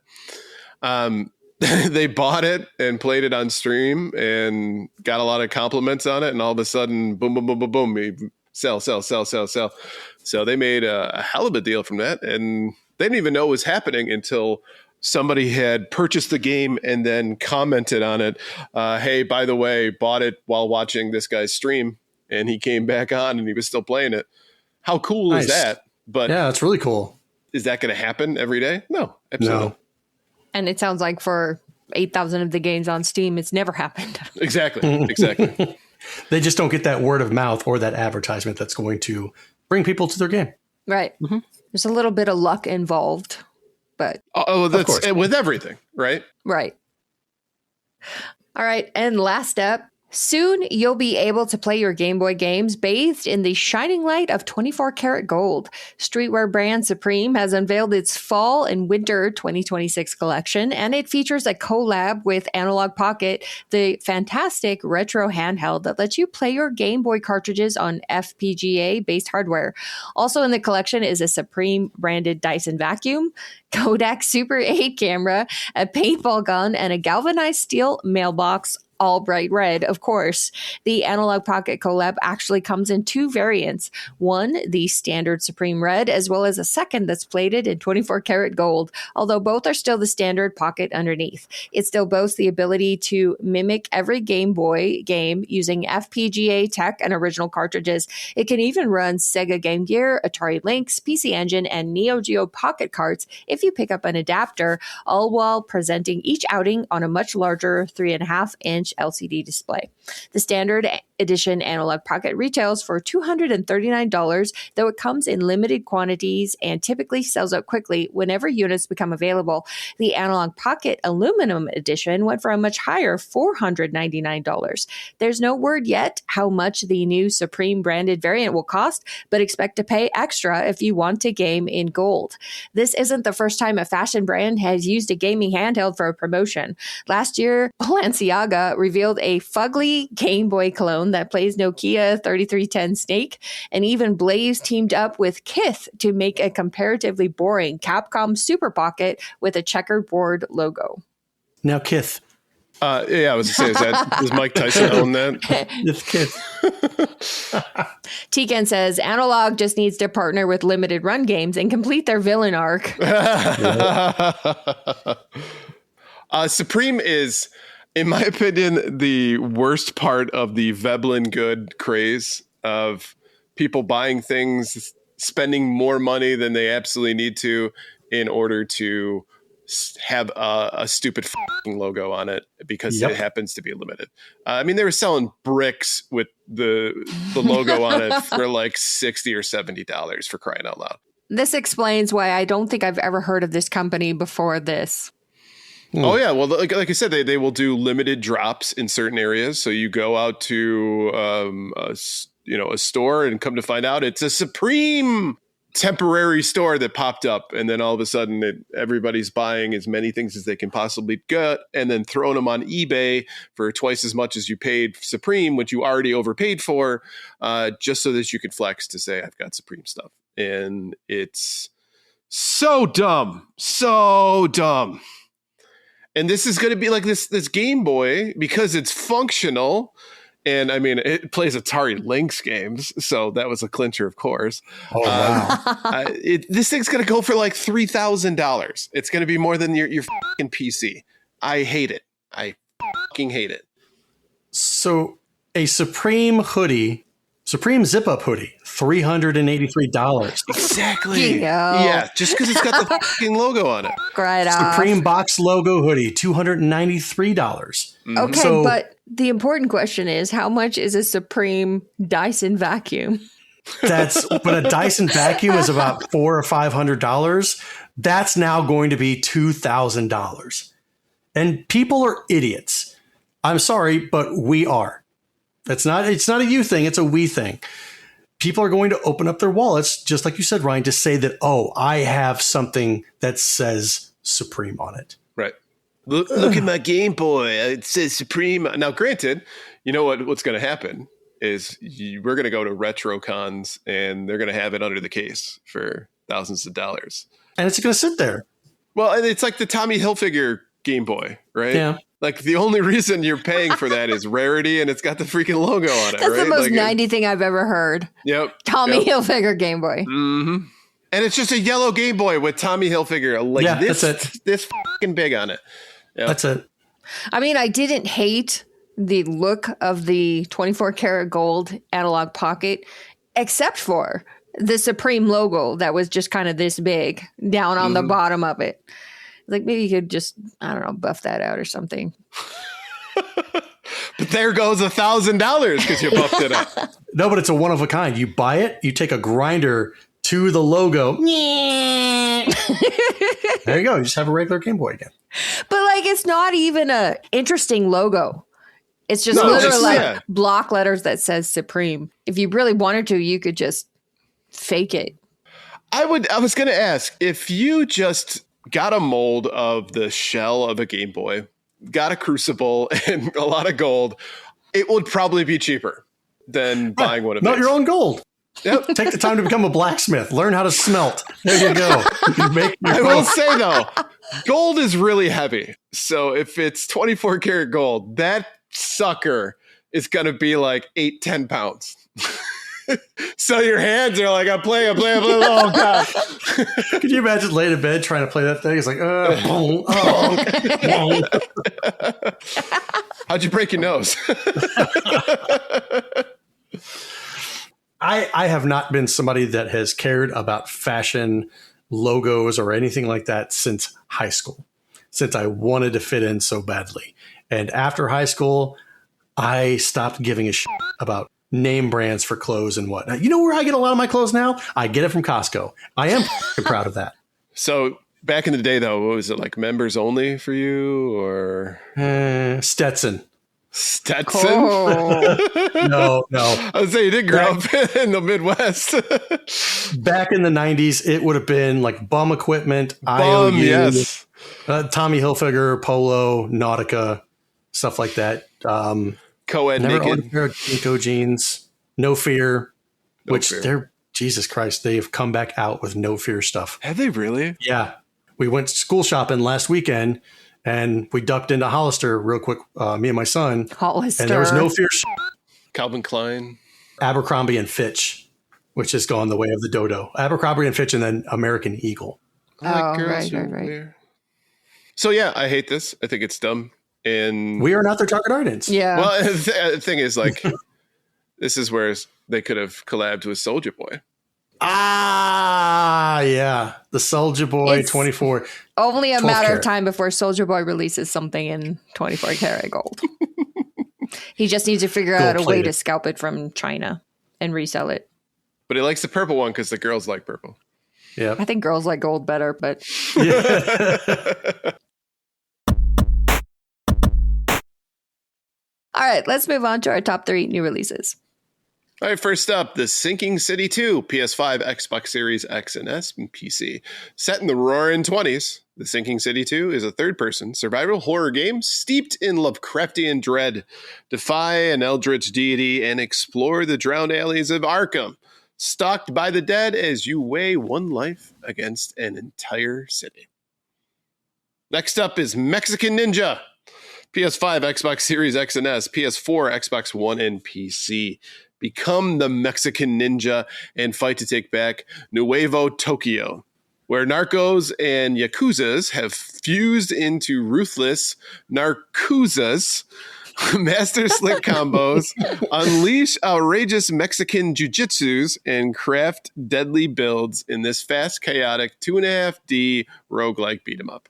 They bought it and played it on stream and got a lot of compliments on it. And all of a sudden, boom, boom, boom, boom, boom, sell. So they made a hell of a deal from that. And they didn't even know it was happening until somebody had purchased the game and then commented on it. Hey, by the way, bought it while watching this guy's stream. And he came back on and he was still playing it. How cool is Nice. that? But Yeah, it's really cool. is that going to happen every day? No, absolutely. No. And it sounds like for 8,000 of the games on Steam, it's never happened. Exactly. They just don't get that word of mouth or that advertisement that's going to bring people to their game. Right. Mm-hmm. There's a little bit of luck involved, but That's course. with everything, right? right. All right. And last up, soon you'll be able to play your Game Boy games bathed in the shining light of 24 karat gold. Streetwear brand Supreme has unveiled its fall and winter 2026 collection, and it features a collab with Analogue Pocket, the fantastic retro handheld that lets you play your Game Boy cartridges on FPGA-based hardware. Also in the collection is a Supreme branded Dyson vacuum, Kodak Super 8 camera, a paintball gun, and a galvanized steel mailbox, all bright red, of course. The Analogue Pocket collab actually comes in two variants. One, the standard Supreme Red, as well as a second that's plated in 24 karat gold, although both are still the standard Pocket underneath. It still boasts the ability to mimic every Game Boy game using FPGA tech and original cartridges. It can even run Sega Game Gear, Atari Lynx, PC Engine, and Neo Geo Pocket carts if you pick up an adapter, all while presenting each outing on a much larger 3.5-inch LCD display. The standard edition Analogue Pocket retails for $239, though it comes in limited quantities and typically sells out quickly whenever units become available. The Analogue Pocket Aluminum edition went for a much higher $499. There's no word yet how much the new Supreme branded variant will cost, but expect to pay extra if you want to game in gold. This isn't the first time a fashion brand has used a gaming handheld for a promotion. Last year, Balenciaga revealed a fugly Game Boy clone that plays Nokia 3310 Snake, and even Blaze teamed up with Kith to make a comparatively boring Capcom Super Pocket with a checkerboard logo. Now, Kith. Yeah, I was going to say, does Mike Tyson own that? It's Kith. Tegan says, Analog just needs to partner with Limited Run Games and complete their villain arc. Supreme is, in my opinion, the worst part of the Veblen good craze of people buying things, spending more money than they absolutely need to in order to have a stupid f***ing logo on it because it happens to be limited. I mean, they were selling bricks with the logo on it for like $60 or $70 for crying out loud. This explains why I don't think I've ever heard of this company before this. Oh yeah, well, like I said, they will do limited drops in certain areas. So you go out to a store and come to find out it's a Supreme temporary store that popped up, and then all of a sudden everybody's buying as many things as they can possibly get, and then throwing them on eBay for twice as much as you paid Supreme, which you already overpaid for, just so that you could flex to say I've got Supreme stuff, and it's so dumb. And this is going to be like this Game Boy, because it's functional. And I mean, it plays Atari Lynx games. So that was a clincher, of course. Oh, wow. This thing's going to go for like $3,000. It's going to be more than your fucking PC. I hate it. I fucking hate it. So a Supreme hoodie Supreme zip-up hoodie, $383. Exactly. Yeah. Yeah, just because it's got the fucking logo on it. Right off. Supreme box logo hoodie, $293. Okay, So- but the important question is, how much is a Supreme Dyson vacuum? But a Dyson vacuum is about $400 or $500. That's now going to be $2,000. And people are idiots. I'm sorry, but we are. It's not a you thing, it's a we thing. People are going to open up their wallets, just like you said, Ryan, to say that, oh, I have something that says Supreme on it. Right. Look at my Game Boy. It says Supreme. Now, granted, you know what's going to happen is we're going to go to retro cons and they're going to have it under the case for thousands of dollars. And it's going to sit there. Well, and it's like the Tommy Hilfiger Game Boy, right? Yeah. Like the only reason you're paying for that is rarity, and it's got the freaking logo on it. That's right? the most like 90 thing I've ever heard. Yep. Tommy Hilfiger Game Boy. Mm-hmm. And it's just a yellow Game Boy with Tommy Hilfiger, like that's it. this fucking big on it. Yep. That's it. I mean, I didn't hate the look of the 24 karat gold Analogue Pocket, except for the Supreme logo that was just kind of this big down on the bottom of it. Like, maybe you could just, I don't know, buff that out or something. But there goes $1,000 because you buffed it up. No, but it's a one of a kind. You buy it, you take a grinder to the logo. There you go. You just have a regular Game Boy again. But like, it's not even a interesting logo. It's just No, literally it's- like yeah. block letters that says Supreme. If you really wanted to, you could just fake it. I was going to ask, if you just got a mold of the shell of a Game Boy, got a crucible and a lot of gold, it would probably be cheaper than buying one of these. Melt your own gold. Yep. Take the time to become a blacksmith. Learn how to smelt. There you go. You can make your I will own. say though, gold is really heavy. So if it's 24 karat gold, that sucker is going to be like 8-10 pounds. So your hands are like, I'm playing. Oh God. Could you imagine laying in bed trying to play that thing? It's like, boom, boom. How'd you break your nose? I have not been somebody that has cared about fashion logos or anything like that since high school, since I wanted to fit in so badly. And after high school, I stopped giving a shit about name brands for clothes and whatnot. You know where I get a lot of my clothes now? I get it from Costco. I am proud of that. So back in the day though, what was it, like members only for you or Stetson. Stetson? Oh. No. I would say you did grow up in the Midwest. Back in the 90s, it would have been like Bum Equipment, Bum, IOU, yes. Tommy Hilfiger, Polo, Nautica, stuff like that. Co-ed Never naked. owned a pair of Jinko jeans. No Fear, No which Fear. they're, Jesus Christ, they have come back out with No Fear stuff. Have they really? Yeah. We went school shopping last weekend and we ducked into Hollister real quick, me and my son. Hollister. And there was No Fear Calvin Klein. Abercrombie and Fitch, which has gone the way of the dodo. Abercrombie and Fitch and then American Eagle. I like Oh, girls right. who wear- So yeah, I hate this. I think it's dumb. And We are not their target audience. Yeah. well, the thing is, like, this is where they could have collabed with Soulja Boy. Ah, yeah. The Soldier Boy It's 24. Only a 12 matter karat. of time before Soldier Boy releases something in 24 karat gold. He just needs to figure out a way Gold-plated. to scalp it from China and resell it. But he likes the purple one because the girls like purple. Yeah. I think girls like gold better, but all right, let's move on to our top 3 new releases. All right, first up, The Sinking City 2, PS5, Xbox Series X and S, and PC. Set in the roaring 20s, The Sinking City 2 is a third-person survival horror game steeped in Lovecraftian dread. Defy an eldritch deity and explore the drowned alleys of Arkham, stalked by the dead as you weigh one life against an entire city. Next up is Mexican Ninja. PS5, Xbox Series X and S, PS4, Xbox One, and PC. Become the Mexican Ninja and fight to take back Nuevo Tokyo, where narcos and yakuzas have fused into ruthless narcuzas Master slick combos, unleash outrageous Mexican jujitsus, and craft deadly builds in this fast, chaotic 2.5D roguelike beat 'em up.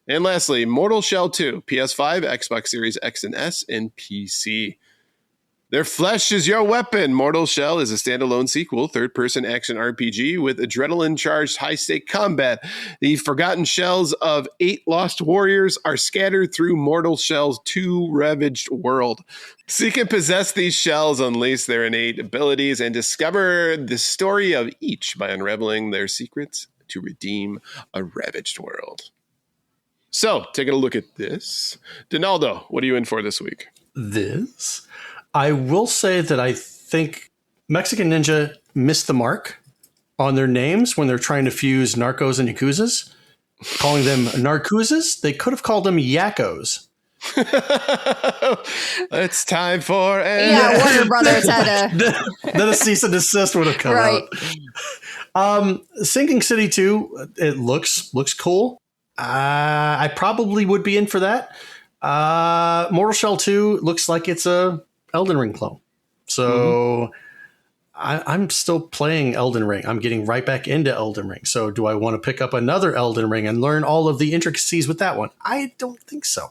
And lastly, Mortal Shell 2, PS5, Xbox Series X and S, and PC. Their flesh is your weapon. Mortal Shell is a standalone sequel, third-person action RPG with adrenaline-charged high-stake combat. The forgotten shells of 8 lost warriors are scattered through Mortal Shell's 2 ravaged world. Seek and possess these shells, unleash their innate abilities, and discover the story of each by unraveling their secrets to redeem a ravaged world. So, taking a look at this. Donaldo, what are you in for this week? I will say that I think Mexican Ninja missed the mark on their names when they're trying to fuse narcos and yakuzas. Calling them narcoozas, they could have called them yakos. It's time for... Warner Brothers had Then a cease and desist would have come out. Sinking City 2, it looks cool. I probably would be in for that. Mortal Shell 2 looks like it's a Elden Ring clone. So I'm still playing Elden Ring. I'm getting right back into Elden Ring. So do I want to pick up another Elden Ring and learn all of the intricacies with that one? I don't think so.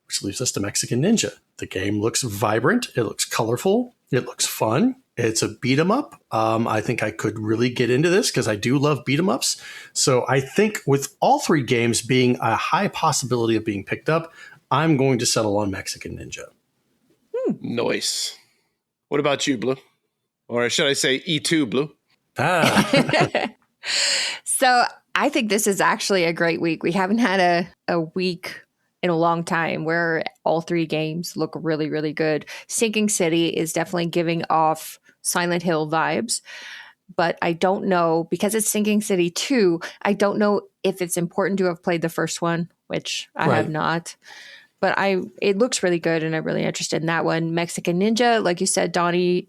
Which leaves us to Mexican Ninja. The game looks vibrant. It looks colorful. It looks fun. It's a beat 'em up. I think I could really get into this because I do love beat 'em ups. So I think with all 3 games being a high possibility of being picked up, I'm going to settle on Mexican Ninja. Nice. What about you, Blue? Or should I say E2, Blue? So I think this is actually a great week. We haven't had a week in a long time where all 3 games look really, really good. Sinking City is definitely giving off Silent Hill vibes, but I don't know, because it's Sinking City 2, I don't know if it's important to have played the first one, which I have not. But it looks really good, and I'm really interested in that one. Mexican Ninja, like you said, Donnie,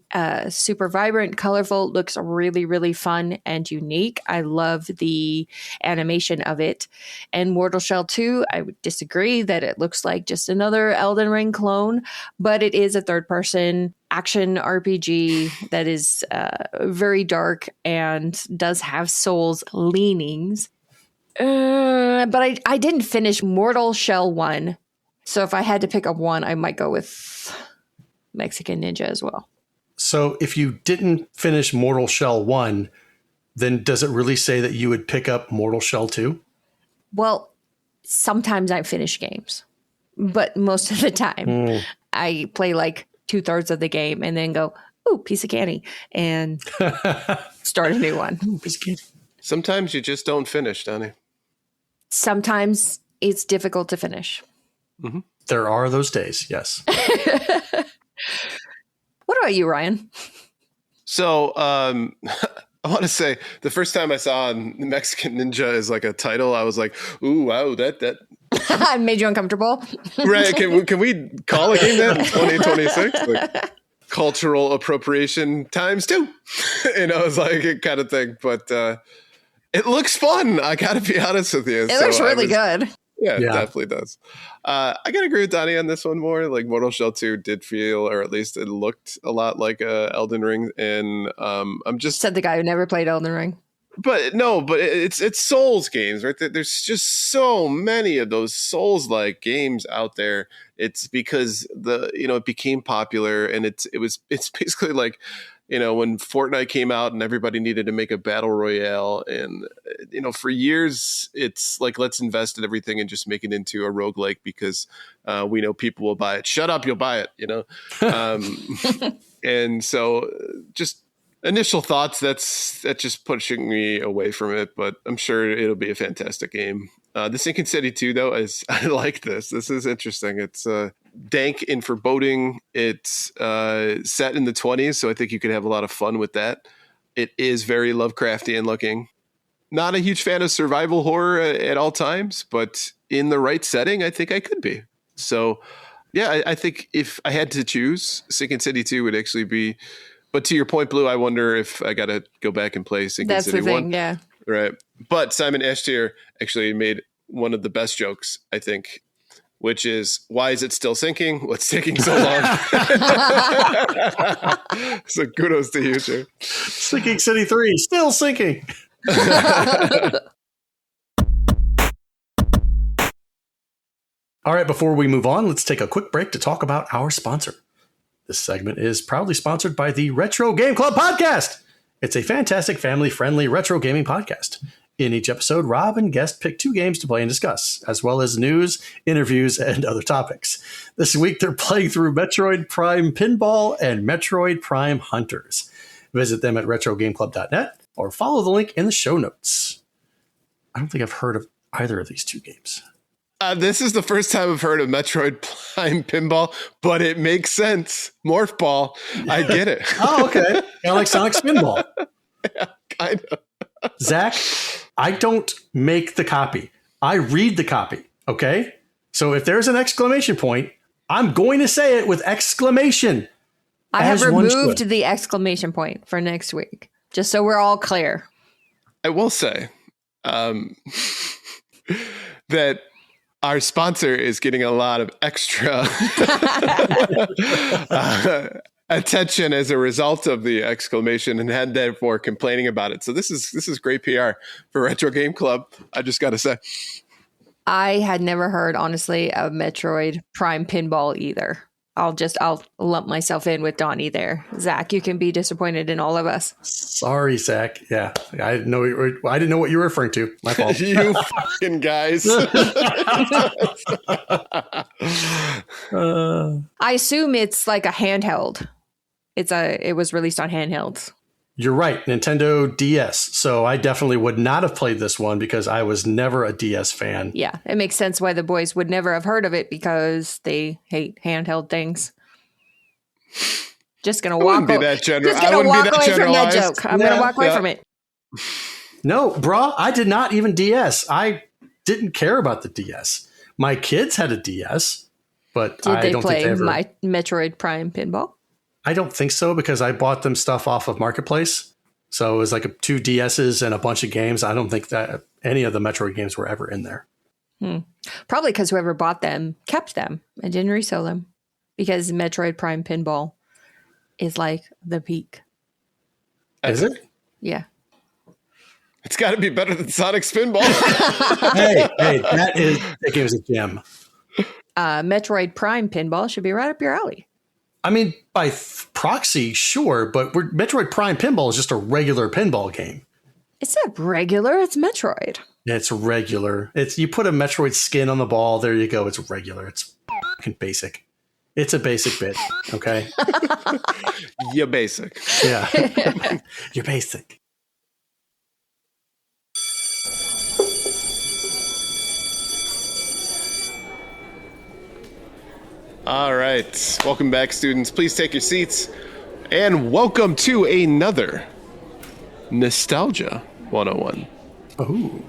super vibrant, colorful, looks really, really fun and unique. I love the animation of it. And Mortal Shell 2, I would disagree that it looks like just another Elden Ring clone, but it is a third-person action RPG that is very dark and does have Souls leanings. But I didn't finish Mortal Shell 1. So if I had to pick up one, I might go with Mexican Ninja as well. So if you didn't finish Mortal Shell 1, then does it really say that you would pick up Mortal Shell 2? Well, sometimes I finish games, but most of the time I play like 2/3 of the game and then go, ooh, piece of candy, and start a new one. Ooh, piece of candy. Sometimes you just don't finish, Donnie. Sometimes it's difficult to finish. Mm-hmm. There are those days, yes. What about you, Ryan? So I want to say the first time I saw Mexican Ninja as like a title, I was like, ooh, wow, that made you uncomfortable. Right. Can we call a game that in 2026? Like, cultural appropriation times 2. And I was like, it kind of thing. But it looks fun. I got to be honest with you. It looks really good. Yeah, it definitely does. I gotta agree with Donnie on this one more. Like Mortal Shell 2 did feel, or at least it looked a lot like Elden Ring, and I'm just said the guy who never played Elden Ring. But no, but it's Souls games, right? There's just so many of those Souls-like games out there. It's because it became popular, and it's basically like, when Fortnite came out and everybody needed to make a battle royale, and for years it's like, let's invest in everything and just make it into a roguelike because we know people will buy it. Shut up, you'll buy it, and so just initial thoughts, that's just pushing me away from it, but I'm sure it'll be a fantastic game. The Sinking City 2, though, I like this. This is interesting. It's dank and foreboding. It's set in the 20s, so I think you could have a lot of fun with that. It is very Lovecraftian looking. Not a huge fan of survival horror at all times, but in the right setting, I think I could be. So, yeah, I think if I had to choose, Sinking City 2 would actually be... But to your point, Blue, I wonder if I got to go back and play Sinking City 1. That's the thing, yeah. Right. But Simon Ashtier actually made one of the best jokes, I think, which is, why is it still sinking? What's taking so long? So kudos to you, sir. Sinking City 3, still sinking. All right, before we move on, let's take a quick break to talk about our sponsor. This segment is proudly sponsored by the Retro Game Club podcast. It's a fantastic family-friendly retro gaming podcast. In each episode, Rob and guest pick 2 games to play and discuss, as well as news, interviews, and other topics. This week, they're playing through Metroid Prime Pinball and Metroid Prime Hunters. Visit them at retrogameclub.net or follow the link in the show notes. I don't think I've heard of either of these 2 games. This is the first time I've heard of Metroid Prime Pinball, but it makes sense. Morph Ball. I get it. Oh, okay. Kind of like Sonic Spinball. Yeah, kind of. Zach, I don't make the copy. I read the copy, okay? So if there's an exclamation point, I'm going to say it with exclamation. I have removed the exclamation point for next week, just so we're all clear. I will say that our sponsor is getting a lot of extra attention as a result of the exclamation and had therefore complaining about it. So this is great PR for Retro Game Club. I just got to say, I had never heard, honestly, of Metroid Prime Pinball either. I'll lump myself in with Donnie there. Zach, you can be disappointed in all of us. Sorry, Zach. Yeah, I didn't know what you were referring to. My fault. You fucking guys. I assume it's like a handheld. It was released on handhelds. You're right, Nintendo DS. So I definitely would not have played this one because I was never a DS fan. Yeah, it makes sense why the boys would never have heard of it because they hate handheld things. Just gonna walk away. Just gonna walk away from that joke. I'm gonna walk away from it. No, brah, I did not even DS. I didn't care about the DS. My kids had a DS, but I don't think they ever. My Metroid Prime Pinball? I don't think so because I bought them stuff off of Marketplace. So it was like 2 DSs and a bunch of games. I don't think that any of the Metroid games were ever in there. Probably because whoever bought them kept them and didn't resell them because Metroid Prime Pinball is like the peak. Is it? Yeah. It's got to be better than Sonic Spinball. hey, that game is a gem. Metroid Prime Pinball should be right up your alley. I mean, by proxy, sure, but Metroid Prime Pinball is just a regular pinball game. It's not regular. It's Metroid. It's regular. You put a Metroid skin on the ball. There you go. It's regular. It's fucking basic. It's a basic bit. Okay. You're basic. Yeah. You're basic. All right. Welcome back, students. Please take your seats. And welcome to another Nostalgia 101. Oh.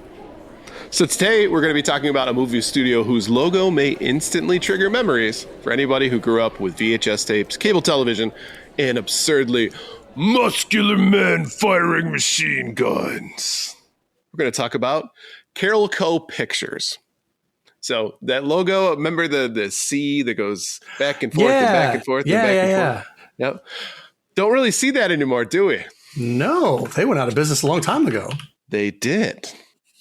So today we're going to be talking about a movie studio whose logo may instantly trigger memories for anybody who grew up with VHS tapes, cable television, and absurdly muscular men firing machine guns. We're going to talk about Carol Co. Pictures. So that logo, remember the C that goes back and forth and back and forth and back and forth? Yep. Don't really see that anymore, do we? No, they went out of business a long time ago. They did.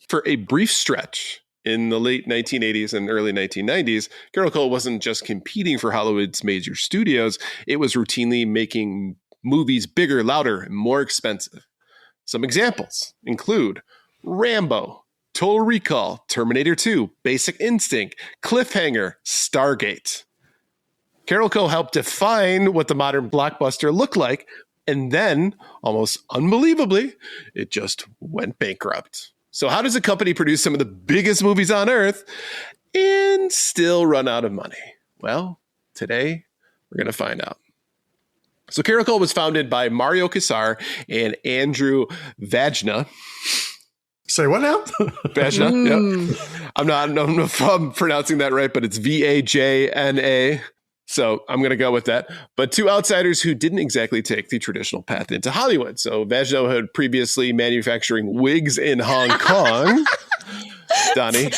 For a brief stretch in the late 1980s and early 1990s, Carol Co. wasn't just competing for Hollywood's major studios, it was routinely making movies bigger, louder, and more expensive. Some examples include Rambo, Total Recall, Terminator 2, Basic Instinct, Cliffhanger, Stargate. Carol Co. helped define what the modern blockbuster looked like, and then, almost unbelievably, it just went bankrupt. So how does a company produce some of the biggest movies on Earth and still run out of money? Well, today we're going to find out. So Carol Co. was founded by Mario Casar and Andrew Vajna. Say what now? Vajna. Yep. I don't know if I'm pronouncing that right, but it's Vajna. So I'm going to go with that. But 2 outsiders who didn't exactly take the traditional path into Hollywood. So Vajna had previously manufacturing wigs in Hong Kong. Donnie.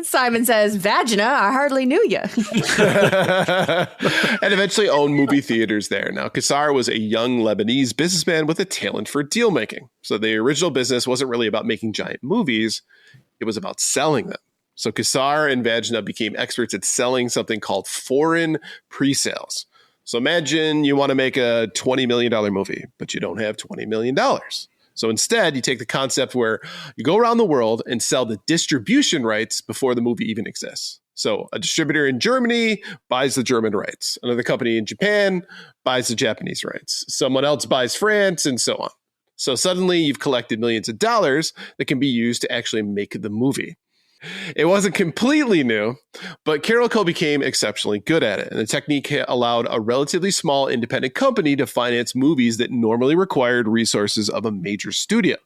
Simon says, Vagina, I hardly knew you. And eventually owned movie theaters there. Now, Kassar was a young Lebanese businessman with a talent for deal making. So the original business wasn't really about making giant movies. It was about selling them. So Kassar and Vagina became experts at selling something called foreign pre-sales. So imagine you want to make a $20 million movie, but you don't have $20 million. So instead, you take the concept where you go around the world and sell the distribution rights before the movie even exists. So a distributor in Germany buys the German rights. Another company in Japan buys the Japanese rights. Someone else buys France, and so on. So suddenly you've collected millions of dollars that can be used to actually make the movie. It wasn't completely new, but Carolco became exceptionally good at it. And the technique allowed a relatively small independent company to finance movies that normally required resources of a major studio.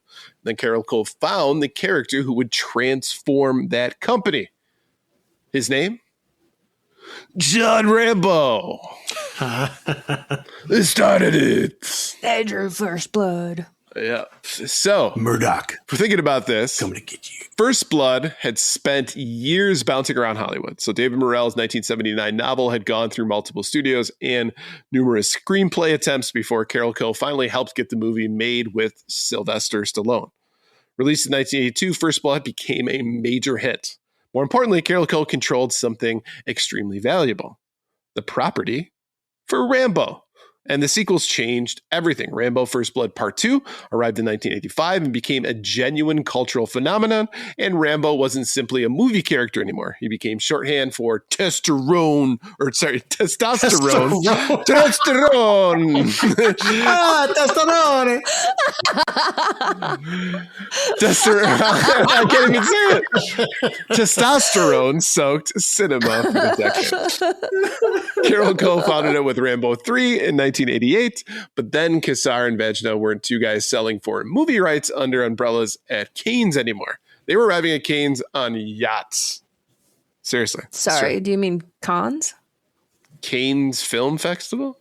Then Carolco found the character who would transform that company. His name? John Rambo. This started it. I drew first blood. Yeah. So, Murdoch, we're thinking about this. coming to get you. First Blood had spent years bouncing around Hollywood. So David Morrell's 1979 novel had gone through multiple studios and numerous screenplay attempts before Carolco finally helped get the movie made with Sylvester Stallone. Released in 1982, First Blood became a major hit. More importantly, Carolco controlled something extremely valuable: the property for Rambo. And the sequels changed everything. Rambo First Blood Part 2 arrived in 1985 and became a genuine cultural phenomenon. And Rambo wasn't simply a movie character anymore. He became shorthand for testosterone. Testosterone. Testosterone. I can't even say it. Testosterone soaked cinema for the decade. Carol co-founded it with Rambo 3 in 1988, but then Kassar and Vagina weren't two guys selling foreign movie rights under umbrellas at Cannes anymore. They were arriving at Cannes on yachts. Seriously. Sorry, do you mean cons? Cannes Film Festival?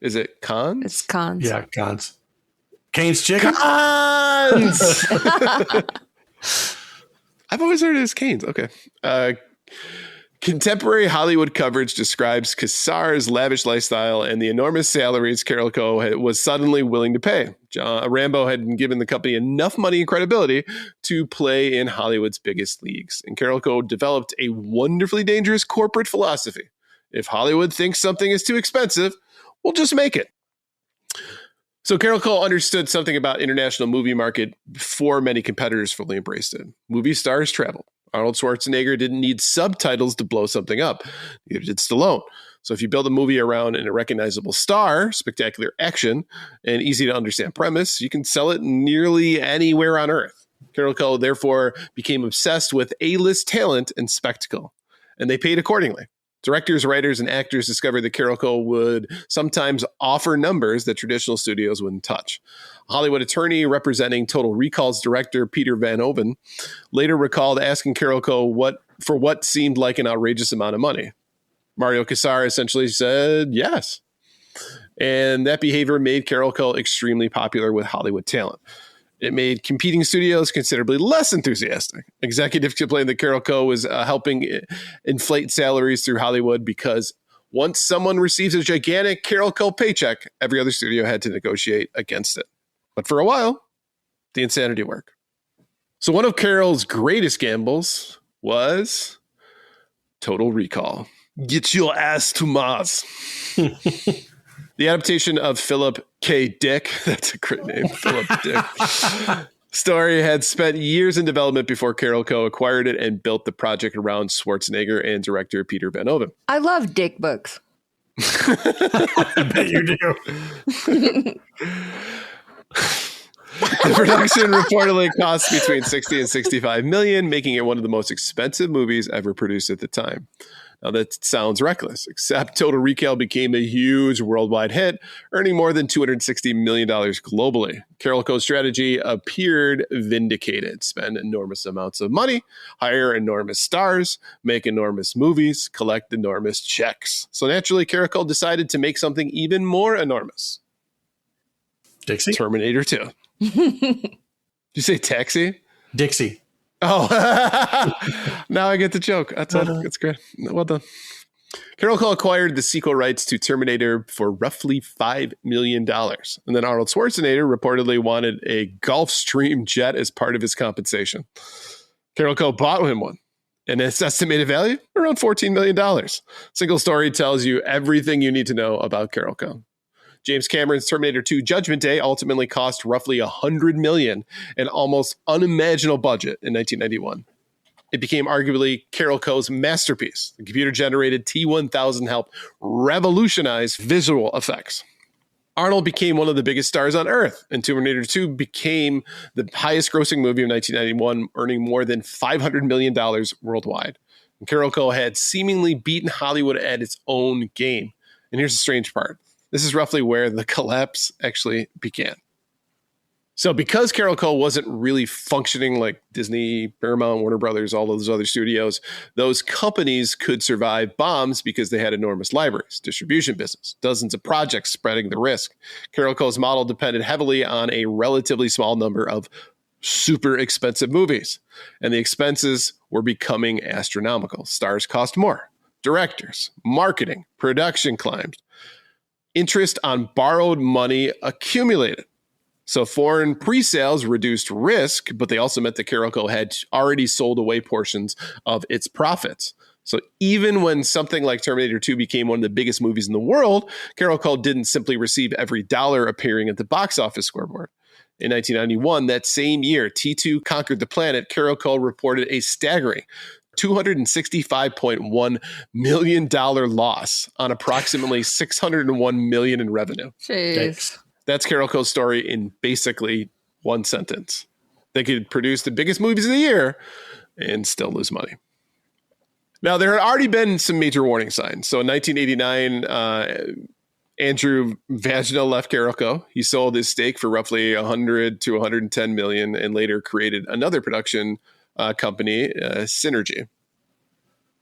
Is it Cannes? It's cons. Yeah, Cons. Cane's Chicken? Cannes! I've always heard it as Cannes. Okay. Contemporary Hollywood coverage describes Kassar's lavish lifestyle and the enormous salaries Carolco was suddenly willing to pay. Rambo had given the company enough money and credibility to play in Hollywood's biggest leagues. And Carolco developed a wonderfully dangerous corporate philosophy. If Hollywood thinks something is too expensive, we'll just make it. So Carolco understood something about international movie market before many competitors fully embraced it. Movie stars traveled. Arnold Schwarzenegger didn't need subtitles to blow something up. Neither did Stallone. So if you build a movie around a recognizable star, spectacular action, and easy to understand premise, you can sell it nearly anywhere on Earth. Carolco therefore became obsessed with A-list talent and spectacle, and they paid accordingly. Directors, writers, and actors discovered that Carolco would sometimes offer numbers that traditional studios wouldn't touch. A Hollywood attorney representing Total Recall's director, Peter Van Oven, later recalled asking Carolco for what seemed like an outrageous amount of money. Mario Kassar essentially said yes. And that behavior made Carolco extremely popular with Hollywood talent. It made competing studios considerably less enthusiastic. Executives complained that Carolco was helping inflate salaries through Hollywood because once someone receives a gigantic Carolco paycheck, every other studio had to negotiate against it. But for a while, the insanity worked. So one of Carol's greatest gambles was Total Recall. Get your ass to Mars. The adaptation of Philip K. Dick, that's a great name, Philip Dick, story had spent years in development before Carolco acquired it and built the project around Schwarzenegger and director Peter Van Oven. I love dick books. I bet you do. The production reportedly cost between 60 and 65 million, making it one of the most expensive movies ever produced at the time. Now that sounds reckless, except Total Recall became a huge worldwide hit, earning more than $260 million globally. Carolco's strategy appeared vindicated. Spend enormous amounts of money, hire enormous stars, make enormous movies, collect enormous checks. So naturally, Carolco decided to make something even more enormous. Dixie? Terminator 2. Did you say Taxi? Dixie. Oh, now I get the joke. That's great. Well done. Carolco acquired the sequel rights to Terminator for roughly $5 million. And then Arnold Schwarzenegger reportedly wanted a Gulfstream jet as part of his compensation. Carolco bought him one. And its estimated value, around $14 million. Single story tells you everything you need to know about Carolco. James Cameron's Terminator 2 Judgment Day ultimately cost roughly $100 million, an almost unimaginable budget in 1991. It became arguably Carolco's masterpiece. The computer-generated T-1000 helped revolutionize visual effects. Arnold became one of the biggest stars on Earth, and Terminator 2 became the highest-grossing movie of 1991, earning more than $500 million worldwide. And Carolco had seemingly beaten Hollywood at its own game. And here's the strange part. This is roughly where the collapse actually began. So because Carolco wasn't really functioning like Disney, Paramount, Warner Brothers, all those other studios, those companies could survive bombs because they had enormous libraries, distribution business, dozens of projects spreading the risk. Carolco's model depended heavily on a relatively small number of super expensive movies, and the expenses were becoming astronomical. Stars cost more, directors, marketing, production climbed. Interest on borrowed money accumulated. So foreign pre-sales reduced risk, but they also meant that Carolco had already sold away portions of its profits. So even when something like Terminator 2 became one of the biggest movies in the world, Carolco didn't simply receive every dollar appearing at the box office scoreboard. In 1991, that same year, T2 conquered the planet, Carolco reported a staggering $265.1 million loss on approximately $601 million in revenue. Jeez. That's Carolco's story in basically one sentence. They could produce the biggest movies of the year and still lose money. Now, there had already been some major warning signs. So in 1989, Andrew Vagina left Carolco. He sold his stake for roughly 100 to 110 million and later created another production company, Synergy.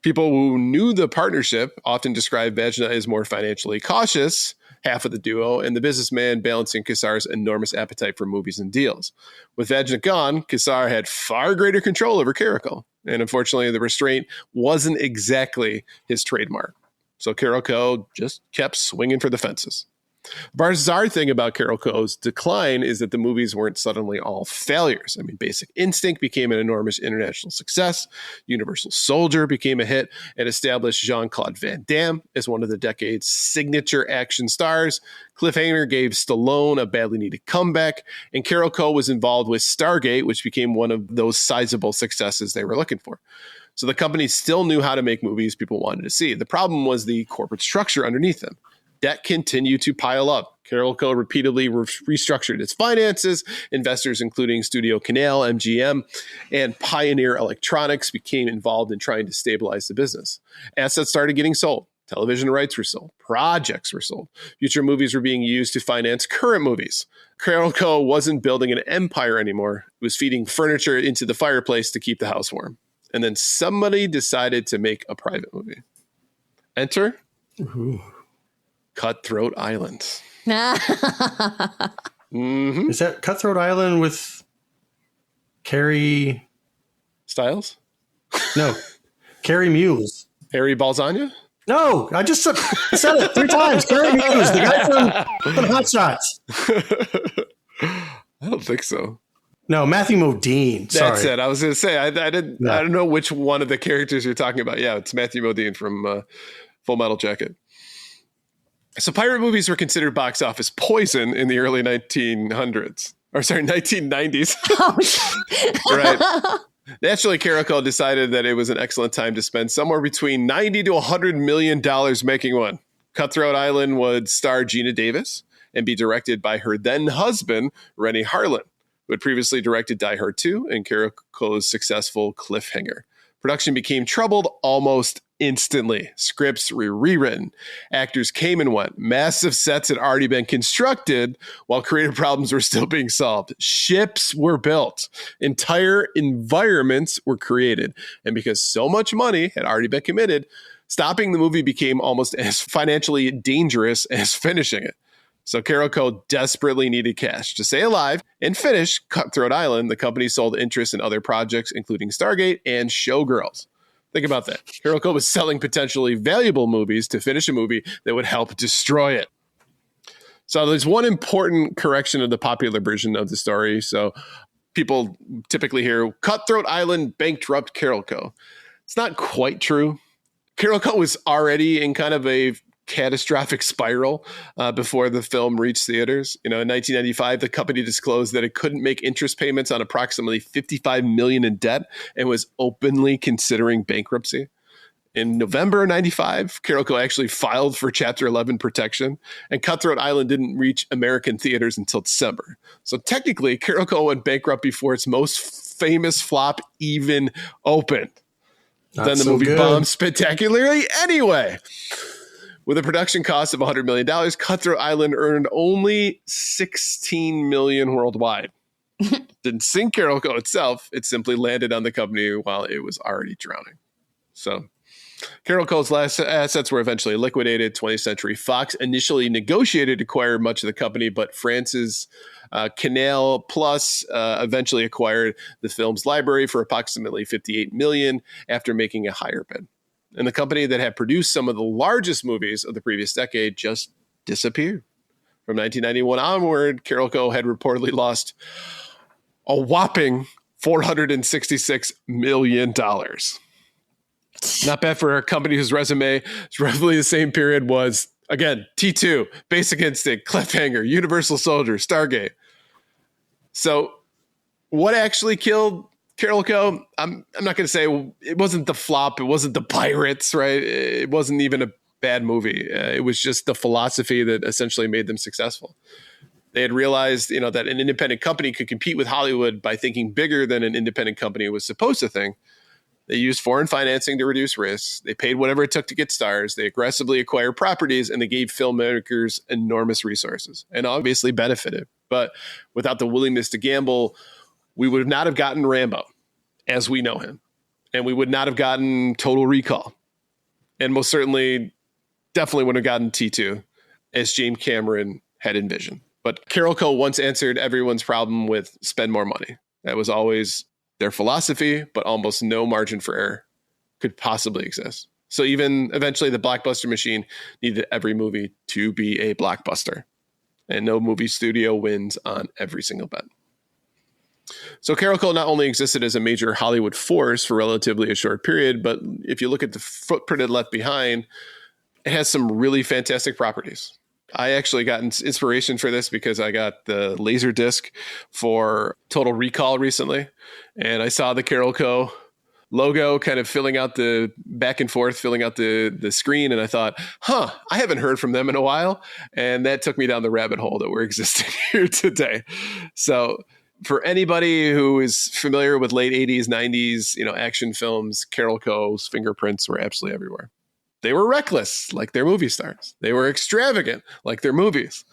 People who knew the partnership often described Vagina as more financially cautious, half of the duo, and the businessman balancing Kassar's enormous appetite for movies and deals. With Vagina gone, Kassar had far greater control over Carolco, and unfortunately the restraint wasn't exactly his trademark. So Carolco just kept swinging for the fences. The bizarre thing about Carolco's decline is that the movies weren't suddenly all failures. I mean, Basic Instinct became an enormous international success. Universal Soldier became a hit and established Jean-Claude Van Damme as one of the decade's signature action stars. Cliffhanger gave Stallone a badly needed comeback, and Carolco was involved with Stargate, which became one of those sizable successes they were looking for. So the company still knew how to make movies people wanted to see. The problem was the corporate structure underneath them. Debt continued to pile up. Carolco repeatedly restructured its finances. Investors, including Studio Canal, MGM, and Pioneer Electronics, became involved in trying to stabilize the business. Assets started getting sold. Television rights were sold. Projects were sold. Future movies were being used to finance current movies. Carolco wasn't building an empire anymore. It was feeding furniture into the fireplace to keep the house warm. And then somebody decided to make a private movie. Enter Cutthroat Island. Mm-hmm. Is that Cutthroat Island with Carrie Styles? No, Carrie Muse. Harry Balzania? No, I just said it 3 times. Carrie Muse, the guy from Hot Shots. I don't think so. No, Matthew Modine. Sorry. That's it. I was going to say, I don't know which one of the characters you're talking about. Yeah, it's Matthew Modine from Full Metal Jacket. So pirate movies were considered box office poison in the early 1900s. Or sorry, 1990s. Right. Naturally, Carolco decided that it was an excellent time to spend somewhere between $90 to $100 million making one. Cutthroat Island would star Gina Davis and be directed by her then husband, Rennie Harlan, who had previously directed Die Hard 2 and Carolco's successful Cliffhanger. Production became troubled almost instantly. Scripts were rewritten. Actors came and went. Massive sets had already been constructed while creative problems were still being solved. Ships were built. Entire environments were created. And because so much money had already been committed, stopping the movie became almost as financially dangerous as finishing it. So Carolco desperately needed cash to stay alive and finish Cutthroat Island. The company sold interest in other projects, including Stargate and Showgirls. Think about that. Carolco was selling potentially valuable movies to finish a movie that would help destroy it. So there's one important correction of the popular version of the story. So people typically hear Cutthroat Island bankrupt Carolco. It's not quite true. Carolco was already in kind of a catastrophic spiral before the film reached theaters. In 1995, the company disclosed that it couldn't make interest payments on approximately $55 million in debt and was openly considering bankruptcy. In November of 95, Carolco actually filed for Chapter 11 protection, and Cutthroat Island didn't reach American theaters until December. So technically, Carolco went bankrupt before its most famous flop even opened. Then the movie bombed spectacularly anyway. With a production cost of $100 million, Cutthroat Island earned only $16 million worldwide. Didn't sink Carolco itself. It simply landed on the company while it was already drowning. So Carolco's last assets were eventually liquidated. 20th Century Fox initially negotiated to acquire much of the company, but France's Canal Plus eventually acquired the film's library for approximately $58 million after making a higher bid. And the company that had produced some of the largest movies of the previous decade just disappeared. From 1991 onward, Carolco had reportedly lost a whopping $466 million. Not bad for a company whose resume is roughly the same period was, again, T2, Basic Instinct, Cliffhanger, Universal Soldier, Stargate. So what actually killed Carolco? I'm not going to say it wasn't the flop. It wasn't the pirates, right? It wasn't even a bad movie. It was just the philosophy that essentially made them successful. They had realized, that an independent company could compete with Hollywood by thinking bigger than an independent company was supposed to think. They used foreign financing to reduce risks. They paid whatever it took to get stars. They aggressively acquired properties, and they gave filmmakers enormous resources and obviously benefited. But without the willingness to gamble, we would not have gotten Rambo as we know him. And we would not have gotten Total Recall. And most certainly, definitely would have gotten T2 as James Cameron had envisioned. But Carolco once answered everyone's problem with spend more money. That was always their philosophy, but almost no margin for error could possibly exist. So even eventually the blockbuster machine needed every movie to be a blockbuster. And no movie studio wins on every single bet. So Carolco not only existed as a major Hollywood force for relatively a short period, but if you look at the footprint it left behind, it has some really fantastic properties. I actually got inspiration for this because I got the laser disc for Total Recall recently, and I saw the Carolco logo kind of filling out the back and forth, filling out the screen, and I thought, I haven't heard from them in a while, and that took me down the rabbit hole that we're existing here today. So for anybody who is familiar with late 80s, 90s, action films, Carolco's fingerprints were absolutely everywhere. They were reckless, like their movie stars. They were extravagant, like their movies.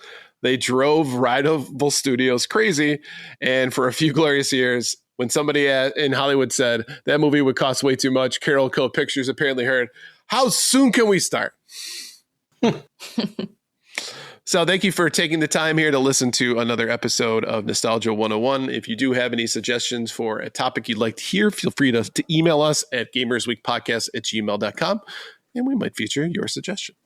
They drove rival studios crazy. And for a few glorious years, when somebody in Hollywood said that movie would cost way too much, Carolco Pictures apparently heard, how soon can we start? So thank you for taking the time here to listen to another episode of Nostalgia 101. If you do have any suggestions for a topic you'd like to hear, feel free to email us at gamersweekpodcast@gmail.com. And we might feature your suggestion.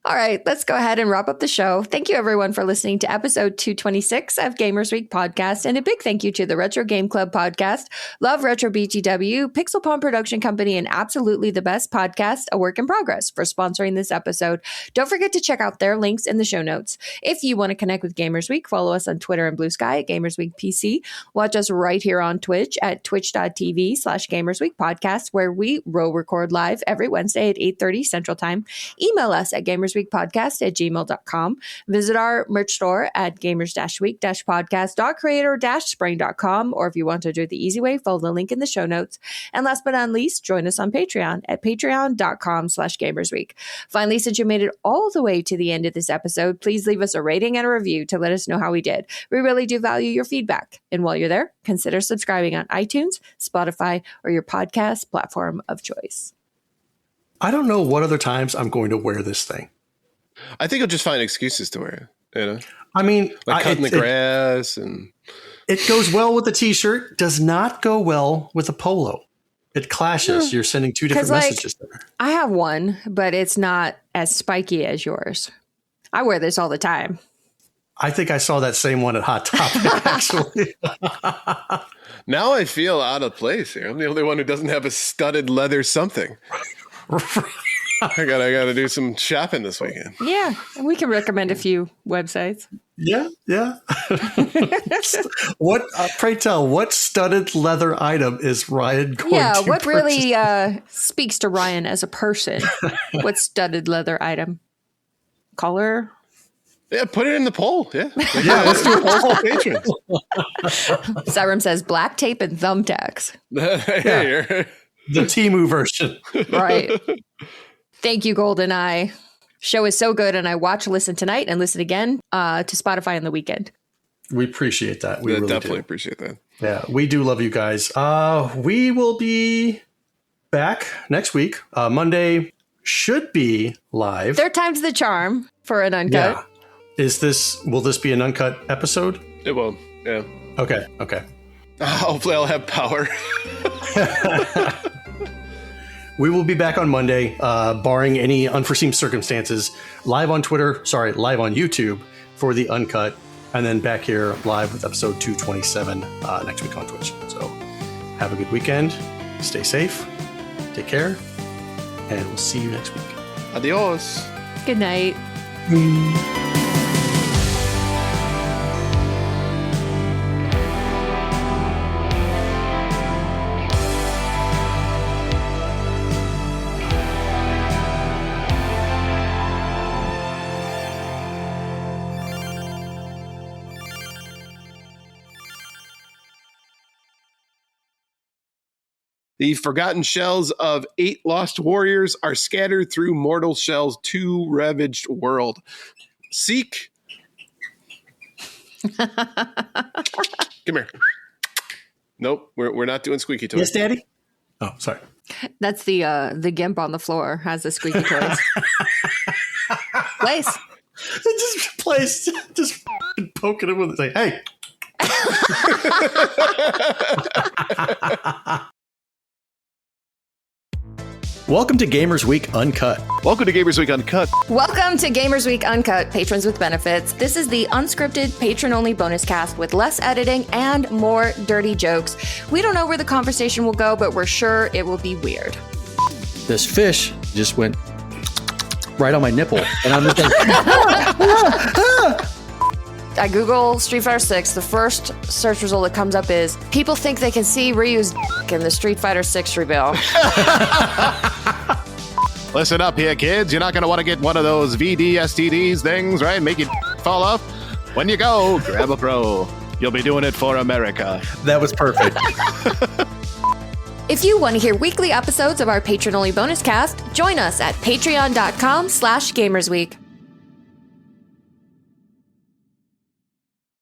All right, let's go ahead and wrap up the show. Thank you, everyone, for listening to episode 226 of Gamers Week Podcast. And a big thank you to the Retro Game Club Podcast, Love Retro BGW, Pixel Palm Production Company, and Absolutely the Best Podcast, A Work in Progress, for sponsoring this episode. Don't forget to check out their links in the show notes. If you want to connect with Gamers Week, follow us on Twitter and Blue Sky at Gamers Week PC. Watch us right here on Twitch at twitch.tv/Gamers Week Podcast, where we record live every Wednesday at 8:30 Central Time. Email us at gamersweekpodcast@gmail.com. Visit our merch store at gamers-week-podcast.creator-spring.com, or if you want to do it the easy way, follow the link in the show notes. And last but not least, join us on Patreon at patreon.com/gamersweek. Finally, since you made it all the way to the end of this episode, please leave us a rating and a review to let us know how we did. We really do value your feedback. And while you're there, consider subscribing on iTunes, Spotify, or your podcast platform of choice. I don't know what other times I'm going to wear this thing. I think you'll just find excuses to wear it. You know, I mean, like cutting the grass and. It goes well with the t-shirt. Does not go well with a polo. It clashes. You're sending two different messages there. I have one, but it's not as spiky as yours. I wear this all the time. I think I saw that same one at Hot Topic, actually. Now I feel out of place here. I'm the only one who doesn't have a studded leather something. I gotta do some shopping this weekend. Yeah, we can recommend a few websites. Yeah. What? Pray tell, what studded leather item is Ryan going to what purchase? really speaks to Ryan as a person? What studded leather item? Color? Yeah, put it in the poll. Yeah, let's do a poll for patrons. Siren says black tape and thumbtacks. The Temu version. Right. Thank you, GoldenEye. Show is so good, and I watch, listen tonight, and listen again to Spotify on the weekend. We appreciate that. We really definitely do. appreciate that. Yeah, we do love you guys. We will be back next week. Monday should be live. Third time's the charm for an uncut. Yeah. Will this be an uncut episode? It will. Yeah. Okay. Hopefully I'll have power. We will be back on Monday, barring any unforeseen circumstances, live on YouTube for the uncut, and then back here live with episode 227 next week on Twitch. So have a good weekend. Stay safe. Take care. And we'll see you next week. Adios. Good night. The forgotten shells of 8 lost warriors are scattered through mortal shell's 2 ravaged world. Seek. Come here. Nope, we're not doing squeaky toys. Yes, Daddy? Oh, sorry. That's the gimp on the floor has the squeaky toys. Place. It just plays, just poking him with it. Like, hey. Welcome to Gamers Week Uncut. Welcome to Gamers Week Uncut. Welcome to Gamers Week Uncut, patrons with benefits. This is the unscripted, patron-only bonus cast with less editing and more dirty jokes. We don't know where the conversation will go, but we're sure it will be weird. This fish just went right on my nipple, and I'm just like, I Google Street Fighter 6. The first search result that comes up is people think they can see Ryu's in the Street Fighter 6 reveal. Listen up here, kids. You're not going to want to get one of those VD-STDs things, right? Make it fall off. When you go, grab a pro. You'll be doing it for America. that was perfect. If you want to hear weekly episodes of our patron-only bonus cast, join us at patreon.com/gamersweek.